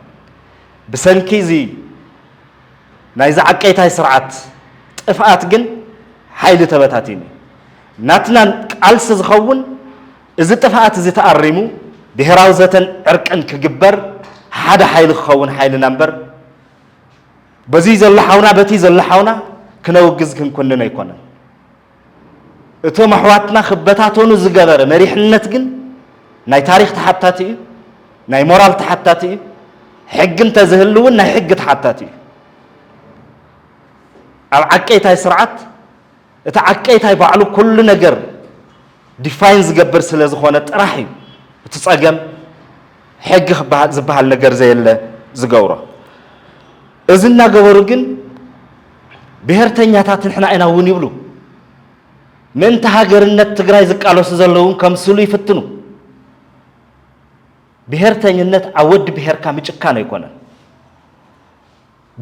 ብሰንኪ እዚ ናይ ዝዓቀይታይ ስርዓት ጥፍኣት ግን ሓይሊ ተበታቲኑ ናትና ቃልሲ ዝኸውን እዚ ጥፍኣት እዚ ተኣሪሙ ብሄራዊ ዘተን ዕርቅን ክግበር ሓደ ሓይሊ ክኸውን ሓይልና እምበር በዚ ዘለሓውና በቲ ዘለሓውና ክነውግዝ ክንኮንን ኣይኮነን እቶም ኣሕዋትና ክበታተኑ ዝገበረ መሪሕነት ግን ናይ ታሪክ ተሓታቲ እዩ ናይ ሞራል ተሓታቲ እዩ ሕጊ እንተዝህልውን ናይ ሕጊ ተሓታቲ እዩ ኣብ ዓቀይታይ ስርዓት እቲ ዓቀይታይ ባዕሉ ኩሉ ነገር ዲፋይን ዝገብር ስለ ዝኾነ ጥራሕ እዩ እቲ ፀገም ሕጊ ዝበሃል ነገር ዘየለ ዝገብሮ እዚ እናገበሩ ግን ብሄርተኛታት ንሕና ኢና እውን ይብሉ ምእንቲ ሃገርነት ትግራይ ዝቃለሱ ዘለውን ከምስሉ ይፍትኑ ብሄርተኝነት ኣብ ወዲ ብሄርካ ምጭካን ኣይኮነን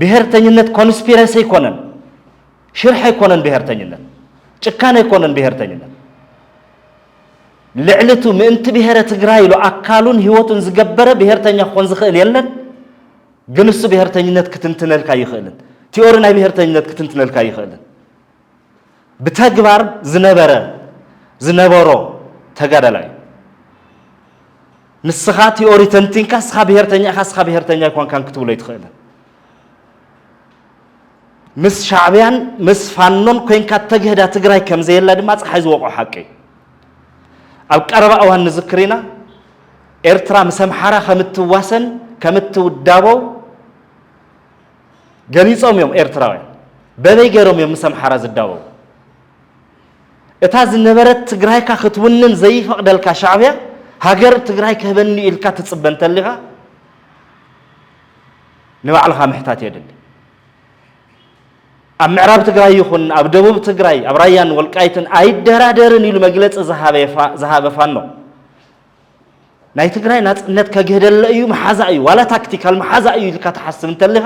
ብሄርተኝነት ኮንስፒረሲ ኣይኮነን ሽርሕ ኣይኮነን ብሄርተኝነት ጭካን ኣይኮነን ብሄርተኝነት ልዕልቱ ምእንቲ ብሄረ ትግራይ ኢሉ ኣካሉን ህይወቱን ዝገበረ ብሄርተኛ ክኾን ዝኽእል የለን ግን እሱ ብሄርተኝነት ክትንትነልካ ይኽእልን ቲዮሪ ናይ ብሄርተኝነት ክትንትነልካ ይኽእልን ብተግባር ዝነበሮ ተጋዳላይ ንስኻ ቲዮሪ ተንቲንካ ስኻ ብሄርተኛ ኢኻ ስኻ ብሄርተኛ ይኮንካን ክትብሎ ይትኽእልን ምስ ሻዕብያን ምስ ፋኖን ኮይንካ ተግህዳ ትግራይ ከም ዘየላ ድማ ፀሓይ ዝወቅዖ ሓቂ ኣብ ቀረባ እዋን ንዝክር ኢና ኤርትራ ምስ ኣምሓራ ከምትዋሰን ከምትውዳበው ገሊፆም እዮም ኤርትራውያን በበይ ገይሮም እዮም ምስ ኣምሓራ ዝዳበው እታ ዝነበረት ትግራይካ ክትውንን ዘይፈቅደልካ ሻዕብያ ሃገር ትግራይ ክህበኒ ኢልካ ትፅበ እንተሊኻ ንባዕልኻ ምሕታት የድሊ ኣብ ምዕራብ ትግራይ ይኹን ኣብ ደቡብ ትግራይ ኣብ ራያን ወልቃይትን ኣይደራደርን ኢሉ መግለፂ ዝሃበ ፋኖ ናይ ትግራይ ናፅነት ከግህደለ እዩ መሓዛ እዩ ዋላ ታክቲካል መሓዛ እዩ ኢልካ ትሓስብ እንተሊኻ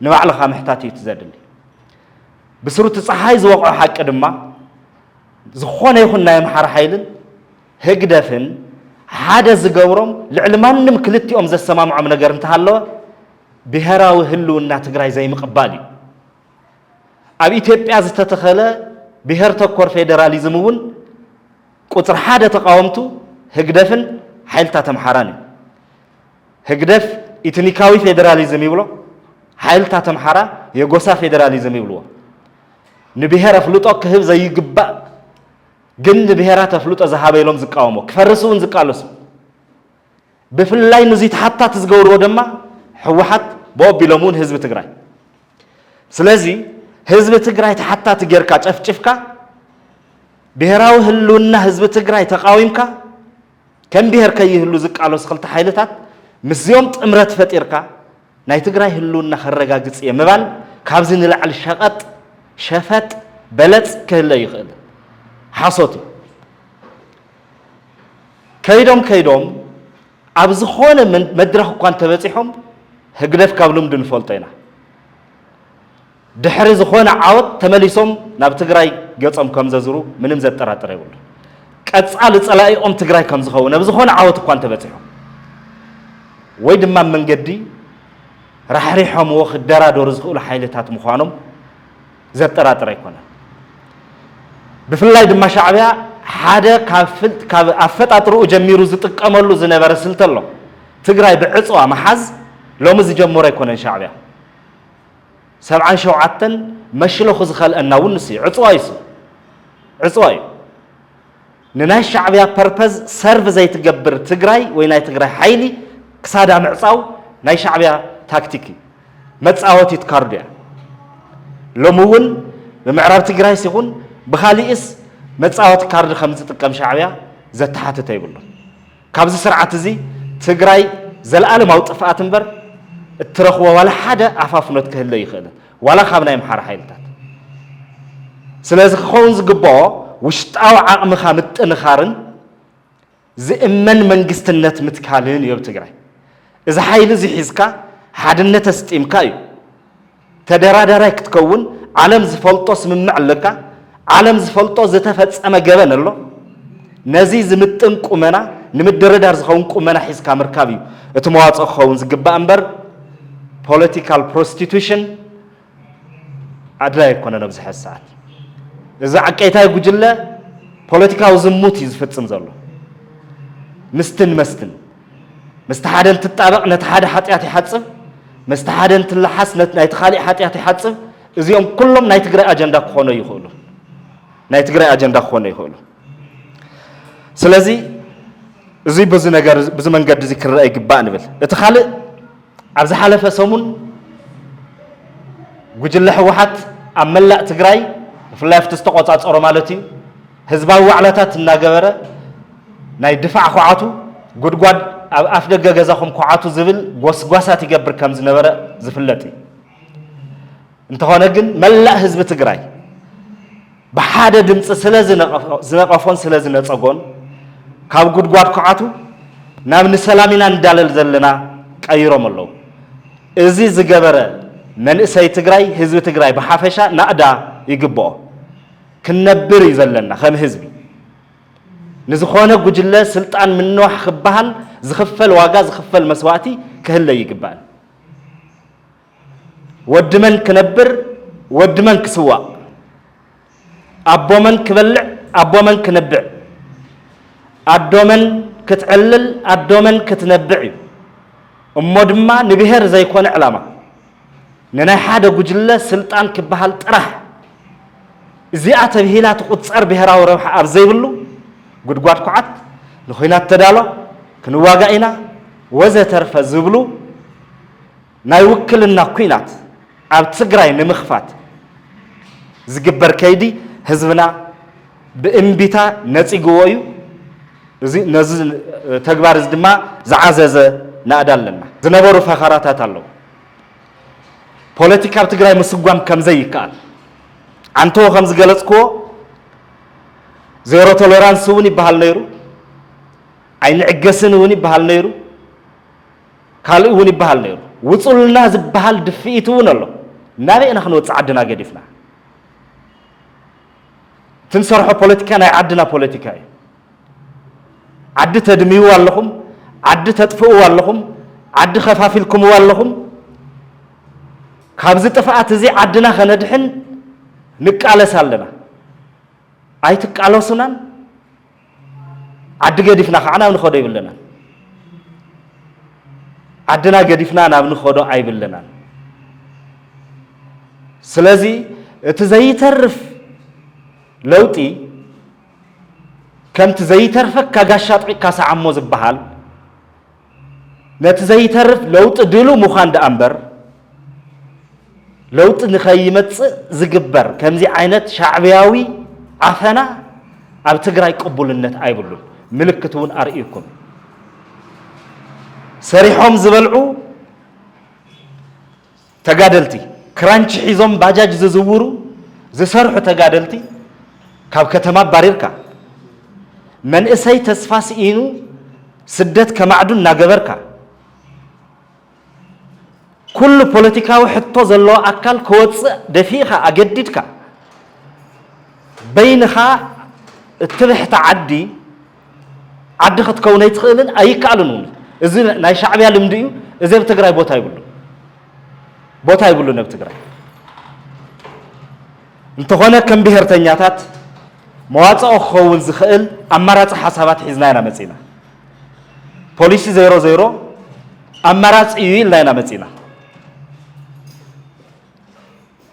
ንባዕልኻ ምሕታት እዩ ትዘድሊ ብስሩቲ ፀሓይ ዝወቅዖ ሓቂ ድማ ዝኾነ ይኹን ናይ ኣምሓራ ሓይልን ህግደፍን ሓደ ዝገብሮም ልዕሊ ማንም ክልቲኦም ዘሰማምዖም ነገር እንተሃለወ ብሄራዊ ህልውና ትግራይ ዘይምቕባል እዩ ኣብ ኢትዮጵያ ዝተተኸለ ብሔር ተኮር ፌደራሊዝም እውን ቁጥር ሓደ ተቃወምቱ ህግደፍን ሓይልታት ኣምሓራን እዩ ህግደፍ ኢትኒካዊ ፌደራሊዝም ይብሎ ሓይልታት ኣምሓራ የጎሳ ፌደራሊዝም ይብልዎ ንብሔር ኣፍልጦ ክህብ ዘይግባእ ግን ንብሔራት ኣፍልጦ ዝሃበይሎም ዝቃወሞ ክፈርሱ እውን ዝቃለሱ ብፍላይ ንዙይ ተሓታት ዝገብርዎ ድማ ሕወሓት በኦቢሎም እውን ህዝቢ ትግራይ ስለዚ ህዝቢ ትግራይ ተሓታት ጌርካ ጨፍጭፍካ ብሔራዊ ህልውና ህዝቢ ትግራይ ተቃዊምካ ከም ብሔር ከይህሉ ዝቃለሱ ክልተ ሓይልታት ምስዮም ጥምረት ፈጢርካ ናይ ትግራይ ህልውና ከረጋግጽ የምባል ካብዚ ንላዕሊ ሸቐጥ ሸፈጥ በለጽ ክህለ ይኽእል ሓሶት ከይዶም ኣብ ዝኾነ መድረኽ እኳ ተበፂሖም ህግደፍ ካብ ልምዲ ንፈልጦ ኢና ድሕሪ ዝኾነ ዓወት ተመሊሶም ናብ ትግራይ ገጾም ከም ዘዝሩ ምንም ዘጠራጥር የብሉ ቀጻሊ ጸላኢኦም ትግራይ ከም ዝኸውን ኣብ ዝኾነ ዓወት እኳ ተበፂሖም ወይ ድማ መንገዲ ራሕሪሖምዎ ክደራደሩ ዝኽእሉ ሓይልታት ምዃኖም ዘጠራጥር ኣይኮነን ብፍላይ ድማ ሻዕብያ ሓደ ካብ ኣፈጣጥርኡ ጀሚሩ ዝጥቀመሉ ዝነበረ ስልት ኣሎ ትግራይ ብዕፅዋ መሓዝ ሎሚ ዝጀመሮ ኣይኮነን ሻዕብያ 77 መሽለኹ ዝኸልአና እውን ንስ ዕፅዋ እዩ ንናይ ሻዕብያ ፐርፐዝ ሰርቭ ዘይትገብር ትግራይ ወይ ናይ ትግራይ ሓይሊ ክሳዳ ምዕፃው ናይ ሻዕብያ ታክቲክ መፃወቲት ካርድ እያ ሎሚ እውን ብምዕራብ ትግራይ ሲኹን ብኻሊእስ መፃወቲ ካርድ ከም ዝጥቀም ሻዕብያ ዘተሓትተ ይብሉ ካብዚ ስርዓት እዚ ትግራይ ዘለኣለማዊ ጥፍኣት እምበር እትረኽቦ ዋላ ሓደ ኣፋፍኖት ክህለ ይኽእል ዋላ ካብ ናይ ኣምሓራ ሓይልታት ስለዚ ክኸውን ዝግብኦ ውሽጣዊ ዓቕምኻ ምጥንኻርን ዝእመን መንግስትነት ምትካልን እዩ ትግራይ እዚ ሓይሊ እዚ ሒዝካ ሓድነት ኣስጢምካ እዩ ተደራዳራይ ክትከውን ዓለም ዝፈልጦ ስምምዕ ኣለካ ዓለም ዝፈልጦ ዝተፈጸመ ገበን ኣሎ ነዚ ዝምጥን ቁመና ንምድርዳር ዝኸውን ቁመና ሒዝካ ምርካብ እዩ እቲ መዋፅኦ ክኸውን ዝግባእ እምበር ፖለቲካል ፕሮስቲቱሽን ኣድላይ ኣይኮነን ኣብዚ ሕዚ ሰዓት እዚ ዓቀይታይ ጉጅለ ፖለቲካዊ ዝሙት እዩ ዝፍፅም ዘሎ ምስትን ምስቲ ሓደ እንትጣበቕ ነቲ ሓደ ሓጢኣት ይሓፅብ ምስቲ ሓደ እንትለሓስ ናይቲ ካሊእ ሓጢኣት ይሓፅብ እዚኦም ኩሎም ናይ ትግራይ ኣጀንዳ ክኾኑ ይኽእሉ ስለዚ እዚ በዚ መንገዲ እዚ ክረአ ይግባእ ንብል እቲ ካልእ ኣብዚ ሓለፈ ሰሙን ጉጅለ ሕወሓት ኣብ መላእ ትግራይ ብፍላይ ኣብቲ ዝተቆፃፀሮ ማለት እዩ ህዝባዊ ዋዕላታት እናገበረ ናይ ድፋዕ ኩዓቱ ጉድጓድ ኣብ ኣፍ ደገ ገዛኹም ኩዓቱ ዝብል ጎስጓሳት ይገብር ከም ዝነበረ ዝፍለጥ እዩ እንተኾነ ግን መላእ ህዝቢ ትግራይ ብሓደ ድምፂ ስለ ዝነቐፎን ስለ ዝነፀጎን ካብ ጉድጓድ ኩዓቱ ናብ ንሰላም ኢና እንዳለል ዘለና ቀይሮም ኣለዉ እዚ ዝገበረ መንእሰይ ትግራይ ህዝቢ ትግራይ ብሓፈሻ ናእዳ ይግብኦ ክንነብር እዩ ዘለና ከም ህዝቢ ንዝኾነ ጉጅለ ስልጣን ምንዋሕ ክበሃል ዝኽፈል ዋጋ ዝኽፈል መስዋእቲ ክህለ ይግባእ ወድመን ክነብር ወድመን ክስዋእ ኣቦመን ክበልዕ ኣቦመን ክነብዕ ኣዶመን ክትዕልል ኣዶመን ክትነብዕ እዩ እሞ ድማ ንብሔር ዘይኮነ ዕላማ ንናይ ሓደ ጉጅለ ስልጣን ክበሃል ጥራሕ እዚኣ ተብሂላ ትቁፀር ብሔራዊ ረብሓ ኣብ ዘይብሉ ጉድጓድ ኩዓት ንኹናት ተዳሎ ክንዋጋእ ኢና ወዘተርፈ ዝብሉ ናይ ውክልና ኩናት ኣብ ትግራይ ንምኽፋት ዝግበር ከይዲ ህዝብና ብእምቢታ ነፂግዎ እዩ እዚ ነዚ ተግባር እዚ ድማ ዝዓዘዘ ናእዳ ኣለና ዝነበሩ ፈኸራታት ኣለዉ ፖለቲካ ኣብ ትግራይ ምስጓም ከምዘይ ይከኣል አንተው ከም ዝገለጽክዎ ዜሮ ቶለራንስ እውን ይበሃል ነይሩ ኣይንዕገስን እውን ይበሃል ነይሩ ካልእ እውን ይበሃል ነይሩ ውጹልና ዝበሃል ድፍኢት እውን ኣሎ ናበይና ክንወፅእ ዓድና ገዲፍና ትንሰርሖ ፖለቲካ ናይ ዓድና ፖለቲካ እዩ ዓዲ ተድምይዎ ኣለኹም ዓዲ ተጥፍእዎ ኣለኹም ዓዲ ከፋፊልኩምዎ ኣለኹም ካብዚ ጥፍኣት እዚ ዓድና ከነድሕን نقالس علينا أي تقالسونا عد قديفنا خعنا ونخدو يبلنا عدنا قديفنا أنا بنخدو أي بلنا سلازي تزاي تعرف لوتي كم تزاي تعرفك كعشات كاس عمو زبحال نتزاي تعرف لوت دلو مخاند أمبر لوت نخيمت زجبر كم زي عينت شعبياوي عفنا أبتقرأي قبول النت أي بلون ملكتون أرئيكم سريحهم زبلعو تقادلتي كرانش حيزم باجاج ززورو زسرحو تقادلتي كاب كتماب باريركا من إساي تسفاس إينو سدت كمعدون ناقبركا كل بوليتيكاو حتى زلو أكال كوتس دفيخا أجددكا بينها اتبح تعدي عدي خد كوني تخيلن أي كالنون إذن ناي شعبي هالمديو إذن بتقرأي بوتا يقولون بتقرأي انت هنا كم بهر تنياتات مواطع خوون زخيل أمارات حسابات حزنانا متينا بوليسي 00 أمارات إيوين لاينا متينا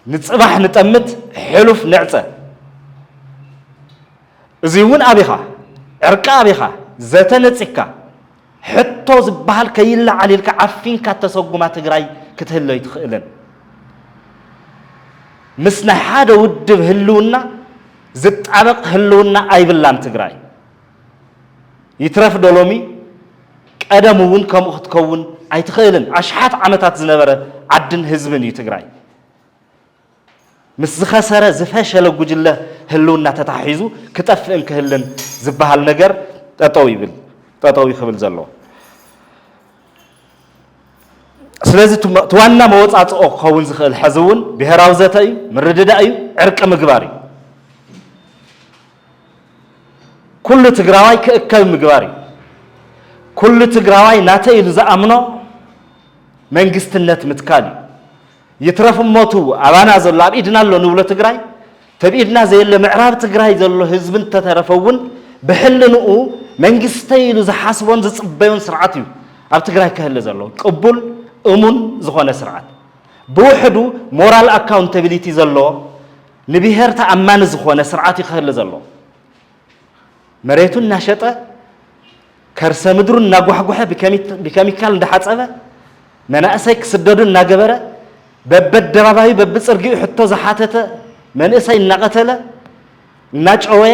نتصبح نتأمت حلف نعسة زيون أبيخا عركا أبيخا زتنتسكا حتى زبال كيلا عليك عفين كاتسوق ما تقراي كتهلا يتخيلن مسنا حدا ودب هلونا زت عبق هلونا أي بلان تقراي يترف دولومي قدمون كم أختكون أي تخيلن عشحات عمتات زنبرة عدن هزبن يتقراي مس خسارة زفاشة لوجله هلونا تتحيزو كتف إنك هلن زبها النجر تطوي خبل زلوا سلازي توانا موت أو خوون زخل حزون بهراوزتاي مردداي عرق مقباري كل تقراوي كأكل مقباري كل تقراوي ناتي لزا أمنو منقست النت متكالي يترف موتو أبانا زلاب إدنا اللو نولو تقراي تبإدنا زي اللي معراب تقراي زلو هزبن تترفون بحل نقو منقستي لزا حاسبون زي صبيون سرعاتيو أب تقراي كهل زلو قبول أمون زخونا سرعات بوحدو مورال أكاونتابيليتي زلو نبيهر تأمان زخونا سرعاتي كهل زلو مريتو الناشطة كرسا مدرو ناقوحقوحة بكاميكال ندحات أبا منا أسايك سددو ناقبرة ببد دراباي ببد سرقي حتى زحاتته من أساي ناقتله ناجعوه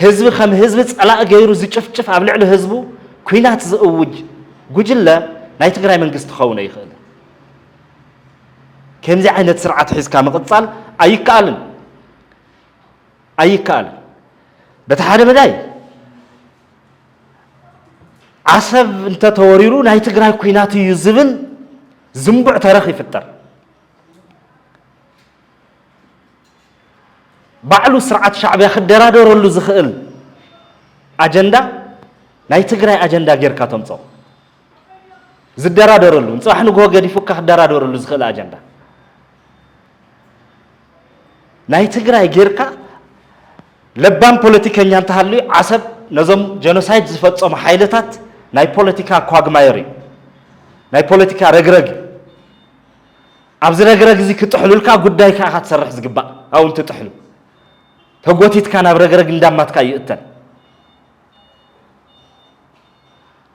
هزب خم هزب على غيرو زي شف عبلع له هزبو كوينات زوج جوجلا ناي تقراي من قست خونا يخل كم زي عينت سرعة حس كام قصال أي كال بتحارب بداي عصب انت توريرو ناي تقراي كوينات يزبل زنبع تاريخي فتر بعلو سرعة شعبية خدرا دورلو زخيل أجندا ناي تقراي أجندا غير كاتمصو زدرا دورلو نصح نغو غدي فك خدرا دورلو زخيل أجندا ناي تقراي غيركا لبان بوليتيكانيا انتحلي عصب نظم جينوسايد زفصم حيلتات ناي بوليتيكا كواغمايري ناي بوليتيكا رغرغ أبز رغرغ زي كتحلولكا غداي كا خاتسرح زغبا أو انت تحلو تغوتيت كان ابرغرغ انداماتكا يئتن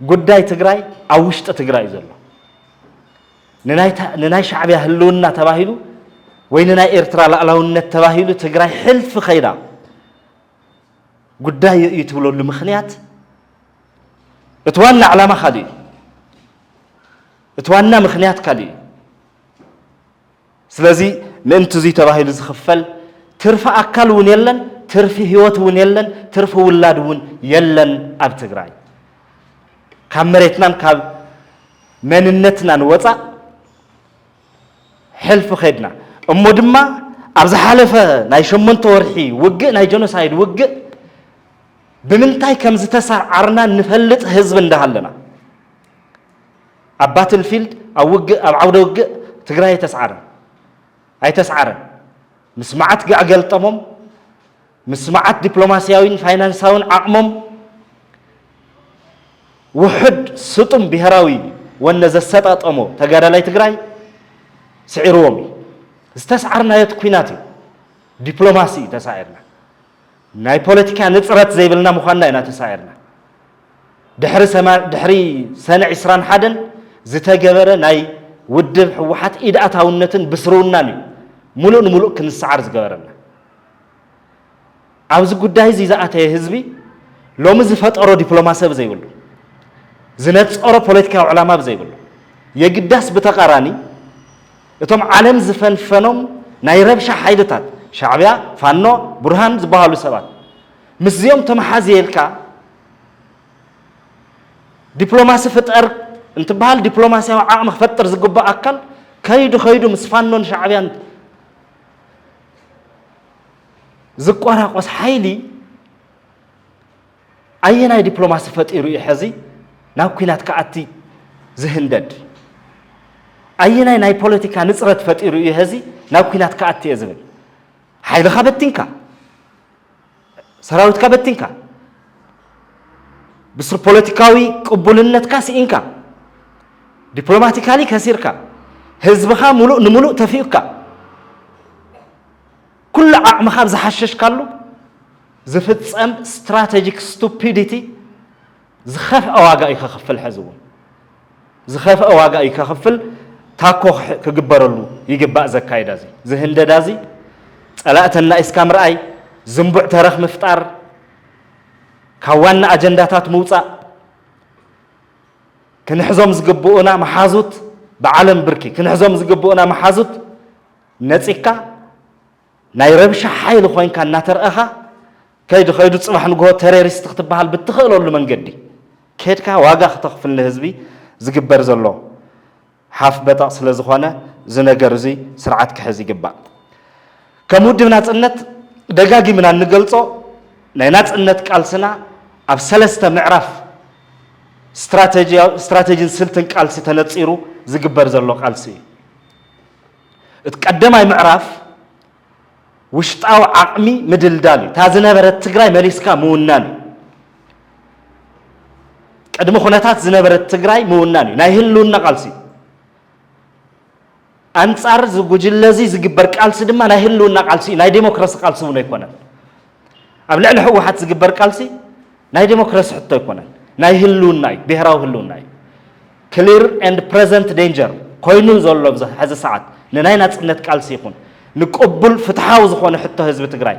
غداي تግራይ أو ውሽጥ ትግራይ ዘሎ نناي شعبي هلونا تباهيلو ويننا إرترا لألاونة تباهيلو تግራይ حلف خيدا غداي يتبلو لمخنيات اتوانا علامة خالي اتوانا مخنيات كالي سلازي من تزي تباهيلو زخفل ترف أكل ون يلن ترف هيوت ون يلن ترف ولاد ون يلن أب تግራይ كامريتنا كاب مننتنا نوصا حلف خيدنا أمودما أبز حالفة ناي شمنت ورحي وق ناي جنوسايد وق بمنتاي كم زتسع عرنا نفلت حزب اندهالنا أبات الفيلد أو وق أو عودة وق تግራይ تسعر أي تسعر مسمعت قاعد طمم مسمعت دبلوماسياوين فاينانساوين عقمم وحد سطم بهراوي والنزسات أطمو تجارة لا تجراي سعرومي استسعرنا يتكويناتي دبلوماسي تسعرنا ناي بوليتيكا نتصرت زي بلنا مخانا إنا تسعرنا دحري سنة عسران حدن زتجبره ناي ودب حوحات إدعات هونتن بسروناني ملؤ كنسعر زجبرنا عاوز قداي زي زعته حزبي لو مزفت أرو دبلوماسي بزي بلو زنت أرو بوليتيكا وعلماء بزي بلو يقدس بتقاراني يتوم عالم زفن فنوم نايرب شحيدتات شعبيا فانو برهان زبالو سبات مسيوم تمحازي الكا دبلوماسي فتر انت بحال دبلوماسي وعام فتر زقبا أكل كيدو مسفانون شعبيان زقوارا قوس حيلي أينا دبلوماسي فتر يحزي ناو كينات كأتي زهندد أينا ناي بوليتيكا نصرت فتر يحزي ناو كينات كأتي يزبل حيلي خابتينكا سراوت كابتينكا بسر بوليتيكاوي قبولنت كاسي إنكا دبلوماتيكالي كسيركا حزبها ملؤ تفيقكا كل عقمها بزحشش كالو زفتصم استراتيجيك ستوبيديتي زخاف أواقع يخفل حزبون زخاف أواقع يخفل تاكو كجبرلو يجبأ زكاي دازي زهند دازي ألاءتنا إسكام رأي زنبع تاريخ مفتار كوانا أجنداتات موسى كنحزم زقبونا محازوت بعالم بركي كنحزم زقبونا محازوت نتيكا نايربش حيل خوين كان ناترأها كيدو صباح نقول تيروريست تختبها بالتخيل ولا من قدي كيدكا واقع تخفل الهزبي زقبر زلو حاف بطاق سلازخوانا زنقرزي سرعات كحزي قبا كمود من ناتنت دقاقي من النقلصو ناتنت كالسنا أب سلسة معرف استراتيجي سلتن كالسي تنتصيرو زقبر زلو كالسي اتقدم اي معرف وشطاو عقمي مدل دالي تازنا برت تقراي مليسكا موناني قدم خوناتات زنبرت تقراي موناني نايهلونا قالسي أنصار زوجلزي زقبر قالسي دما نايهلونا قالسي ناي ديمقراسي قالسي ولا يكونن ابلع له واحد زقبر قالسي ناي ديمقراسي حتى يكونن نايهلونا بهراو هلونا clear and present danger كوينو زولو بزه هذا ساعات لناي ناصنت قالسي يكون نقبل فتحاو زخونه حتى حزب تግራይ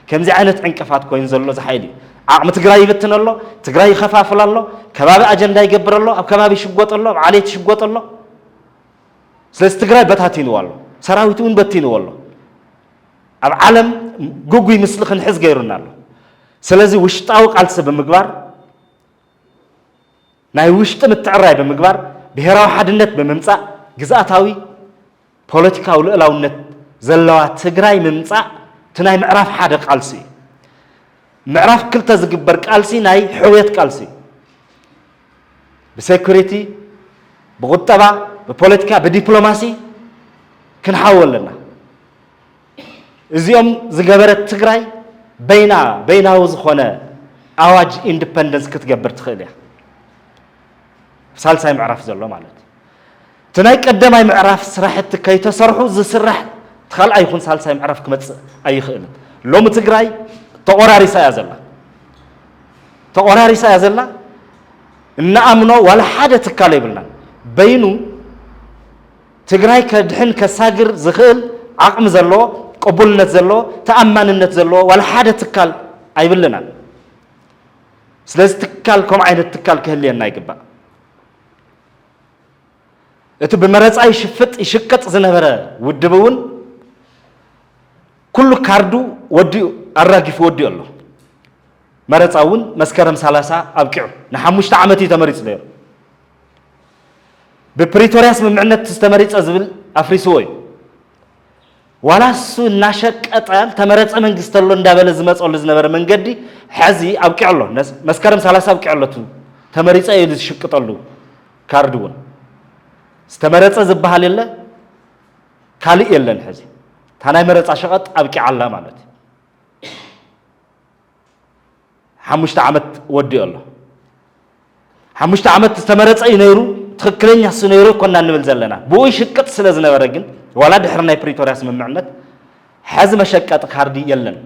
كم زي عينت عنقفات كوين زلو زحيلي عقم تግራይ يبتنلو تግራይ يخفافلالو كبابي اجندا يغبرلو اب كبابي يشغوطلو عليت يشغوطلو سلس تግራይ بتاتينوالو سراويتون بتينوالو اب عالم غوغوي مسلخن حز غيرنالو سلازي وشطاو قالس بمغبار ناي وشط متعراي بمغبار بهراو حدነት بممصا ግዛታዊ ፖለቲካው ልዕላውነት زلوا تجراي ممصا تناي معرف حدا قالسي معرف كلتا زغبر قالسي ناي حويت قالسي بسيكوريتي بقطبا ببوليتيكا بدبلوماسي كنحاولنا ازيوم زغبرت تجراي بيناو زخونه اواج اندبندنس كتغبر تخيل سالساي معرف زلو مالت تناي قدماي معرف سرحت كيتسرحو زسرح تخال أيخون سالساي معرف كمت أي خيل لو متجراي تقراري سيازلا إن أمنو ولا حاجة تكالي بلنا بينو تجراي كدحن كساجر زخيل عقم زلو قبولنا زلو تأماننا زلو ولا حاجة تكال أي بلنا سلز تكال كم عين التكال كهلي النايقبا إتو بمرز أي شفت يشكت زنبرة ودبون كل كاردو ودي الراجف ودي الله مرت أون مسكرم سلاسة أبكعو نحمش تعمتي تمريض ليه ببريتورياس من معنة تستمريض أزبل أفريسوي ولا سو ناشك أطعم تمرت أمن جستلون دابل زمت أول زنبر من جدي حزي أبكع الله ناس مسكرم سلاسة أبكع الله تو تمريض أي شك طلو كاردون استمرت أزبها لله كالي إلا الحزي تاناي مرص شقط أبكي على مالتي حمشت عمت ودي الله حمشت عمت استمرت أي نيرو تخكلين يحس نيرو كنا نبل زلنا بوي شقط سلازنا ورجن ولا دحرنا بريتوريا اسم معند حزم شقط خاردي يلن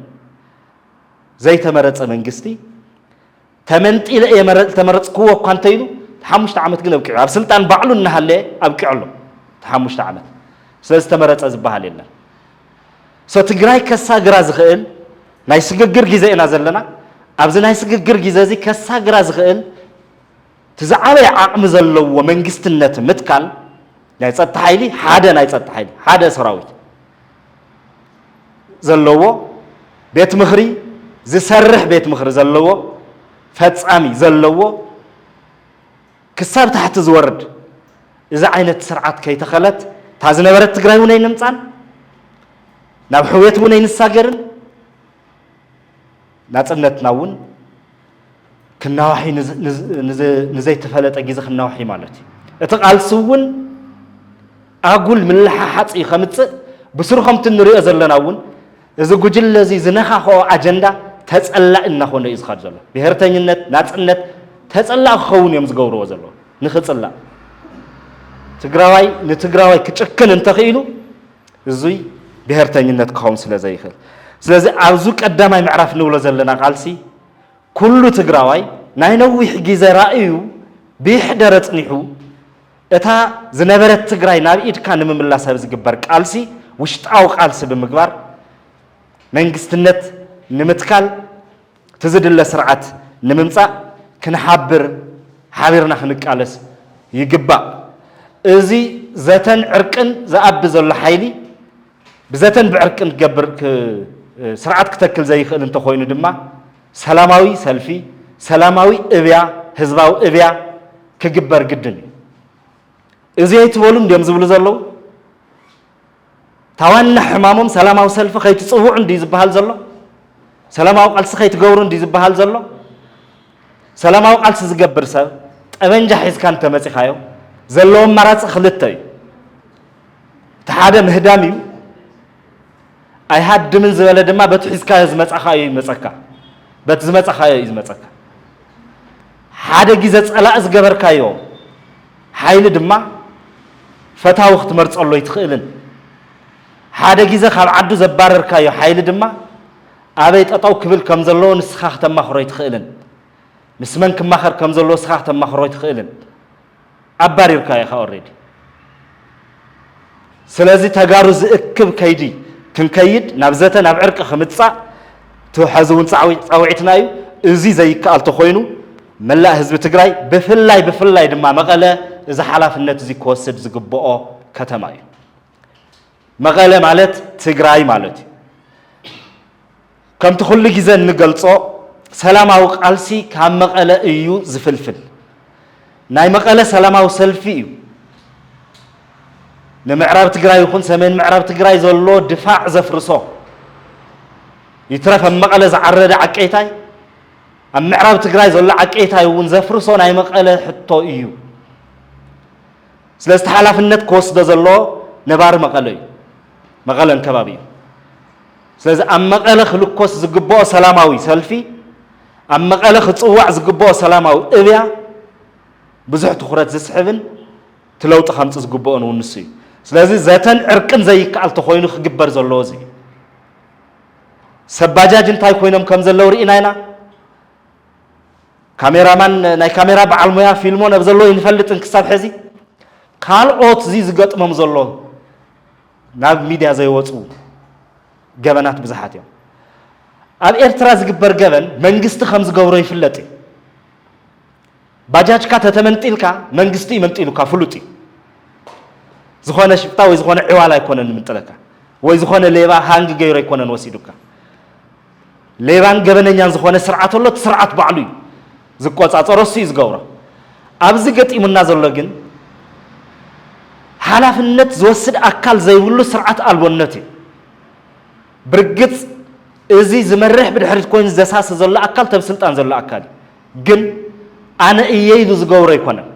زي تمرت منجستي تمنت إلى تمرت قوة كانتينو حمشت عمت قلنا أبكي على سلطان بعلو النهالة أبكي علو حمشت عمت سلست تمرت أزبها لنا سو تجراي كسا جراز خيل نايس جرجر جزء نازلنا أبز نايس جرجر جزء زي كسا جراز خيل تزعل عقم زلوا ومنجست النت متكال نايس التحيلي حدا نايس التحيلي حدا سراوي زلوا بيت مخري زي سرح بيت مخري زلوا فتسامي زلوا كسر تحت زورد إذا عينت سرعات كي تخلت تازن برت تجراي ونين نمصان ناب حويت ونين الساجرن ناتنت ناون كنا وحي نزي تفلت أجيز خنا وحي مالتي اتقال سون أقول من لححات إيه خمسة بسرخم تنري أزلنا ناون إذا جوجل الذي زنخا هو أجندة تسأل إنه هو نيز خارج الله بهرتين النت ناتنت تسأل خون يوم زجورو أزلوا نخص الله تجراوي نتجراوي كتشكل انتخيلو زوي بهرتين النت قوم سلازي خل سلازي عاوزوك قدامي معرف نولا زلنا قالسي كل تجراوي ناينوي حجز رأيو بيحدرت نحو اتا زنبرت تجراي نابيد كان من الله سبز جبر قالسي وشتاو قالسي بمقبار منجست النت نمتكال تزد الله سرعات نممصا كنحبر حابرنا خنقالس يجبا ازي زتن عرقن زابز الله حيلي بزتن بعرقن تجبر سرعات كتكل زي خل انت خوينو دما سلاماوي سلفي سلاماوي ابيا حزباو ابيا كجبر جدن ازي يتبولو እንደም ዝብሉ ዘለው ታዋና ሕማሞም ሰላማው ሰልፍ ከይትጽውዕ እንዲ ዝባሃል ዘሎ ሰላማው ቃልስ ከይትገብሩ እንዲ ዝባሃል ዘሎ ሰላማው ቃልስ ዝገብር ሰብ ጠበንጃ ሒዝካን ተመጽኻዮ ዘለዎም ማራጽ ክልተ እዩ ተሓደ ምህዳም እዩ ኣይሃድምን ዝበለ ድማ በቱ ሒዝካዮ ዝመጽኻዮ ይመጽካ በት ዝመጽኻዮ ይዝመጽካ ሓደ ግዜ ጸላእ ዝገበርካዮ ሓይሊ ድማ ፈታው ክትመርጸሎ ይትኽእልን ሓደ ግዜ ካብ ዓዱ ዘባረርካዮ ሓይሊ ድማ ኣበይ ጠጠው ክብል ከም ዘለዎ ንስኻ ከተማኽሮ ይትኽእልን ምስ መን ክማኸር ከም ዘለዎ ንስኻ ከተማኽሮ ይትኽእልን ኣባሪርካዮ ኢኻ ኦሬዲ ስለዚ ተጋሩ ዝእክብ ከይዲ ክንከይድ ናብ ዘተ ናብ ዕርቂ ክምጻእ ተሓዝውን ጻውዒትና እዩ እዚ ዘይከኣል ተኾይኑ መላእ ህዝቢ ትግራይ ብፍላይ ድማ መቐለ እዚ ሓላፍነት እዚ ክወስድ ዝግብኦ ከተማ እዩ መቐለ ማለት ትግራይ ማለት እዩ ከምቲ ኩሉ ግዜ እንገልጾ ሰላማዊ ቃልሲ ካብ መቐለ እዩ ዝፍልፍል ናይ መቐለ ሰላማዊ ሰልፊ እዩ ንምዕራብ ትግራይ ይኹን ሰሜን ምዕራብ ትግራይ ዘሎ ድፋዕ ዘፍርሶ ይትረፍ መቐለ ዝዓረደ ዓቀይታይ ኣብ ምዕራብ ትግራይ ዘሎ ዓቀይታይ እውን ዘፍርሶ ናይ መቐለ ሕቶ እዩ ስለዚህ ሓላፍነት ክወስዶ ዘሎ ነባር መቐለ እዩ መቐለን ከባቢ እዩ ስለዚህ ኣብ መቐለ ክልኮስ ዝግብኦ ሰላማዊ ሰልፊ ኣብ መቐለ ክጽዋዕ ዝግብኦ ሰላማዊ እብያ ብዙሕ ትኹረት ዝስሕብን ትለውጢ ከምጽ ዝግብኦን እውን ንሱ እዩ ስለዚህ ዘተን ዕርቅን ዘይከኣል ተኾይኑ ክግበር ዘለዎ እዚ ሰባጃጅ እንታይ ኮይኖም ከም ዘለው ርኢና ኢና ካሜራማን ናይ ካሜራ በዓል ሞያ ፊልሞ ነብ ዘለዎ ይንፈልጥን ክሳብ ሕዚ ካልኦት እዚ ዝገጥሞም ዘሎ ናብ ሚድያ ዘይወፁ ገበናት ብዙሓት እዮም ኣብ ኤርትራ ዝግበር ገበን መንግስቲ ከም ዝገብሮ ይፍለጥ ባጃጅካ ተተመንጢልካ መንግስቲ ይመንጢሉካ ፍሉጥ ዝኾነ ሽፍታ ወይ ዝኾነ ዕዋላ ኣይኮነን ምንጥለካ ወይ ዝኾነ ሌባ ሃንግ ገይሮ ኣይኮነን ወሲዱካ ሌባን ገበነኛን ዝኾነ ስርዓት ኣሎ ስርዓት ባዕሉ እዩ ዝቆጻጸሮ እሱ እዩ ዝገብሮ ኣብዚ ገጢሙና ዘሎ ግን ሓላፍነት ዝወስድ ኣካል ዘይብሉ ስርዓት ኣልቦነት እዩ ብርግጽ እዚ ዝመርሕ ብድሕሪት ኮይኑ ዘሳስ ዘሎ ኣካል ተብ ስልጣን ዘሎ ኣካል ግን ኣነ እየ ኢሉ ዝገብሮ ኣይኮነን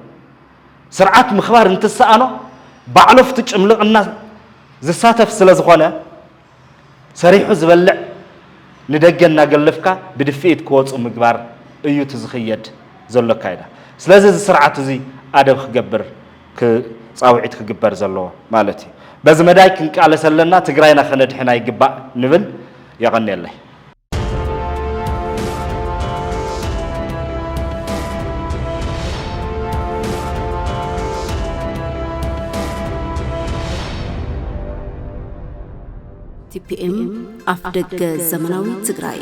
ስርዓት ምኽባር እንትሰኣኖ ባዕሉ ፍቲ ጭምልቕና ዝሳተፍ ስለ ዝኾነ سريحو زبلع ندقنا قلفكا بدفئت كوصو مقبار ايو تزخيد زلو كايدا سلازي السرعة زي أدب خقبر كصاوعيت خقبر زلو مالتي بز مداي كنك على سلنا تقراينا خند حنا يقبع نبل يغني الله
TPM أفدق زمناوي تقراي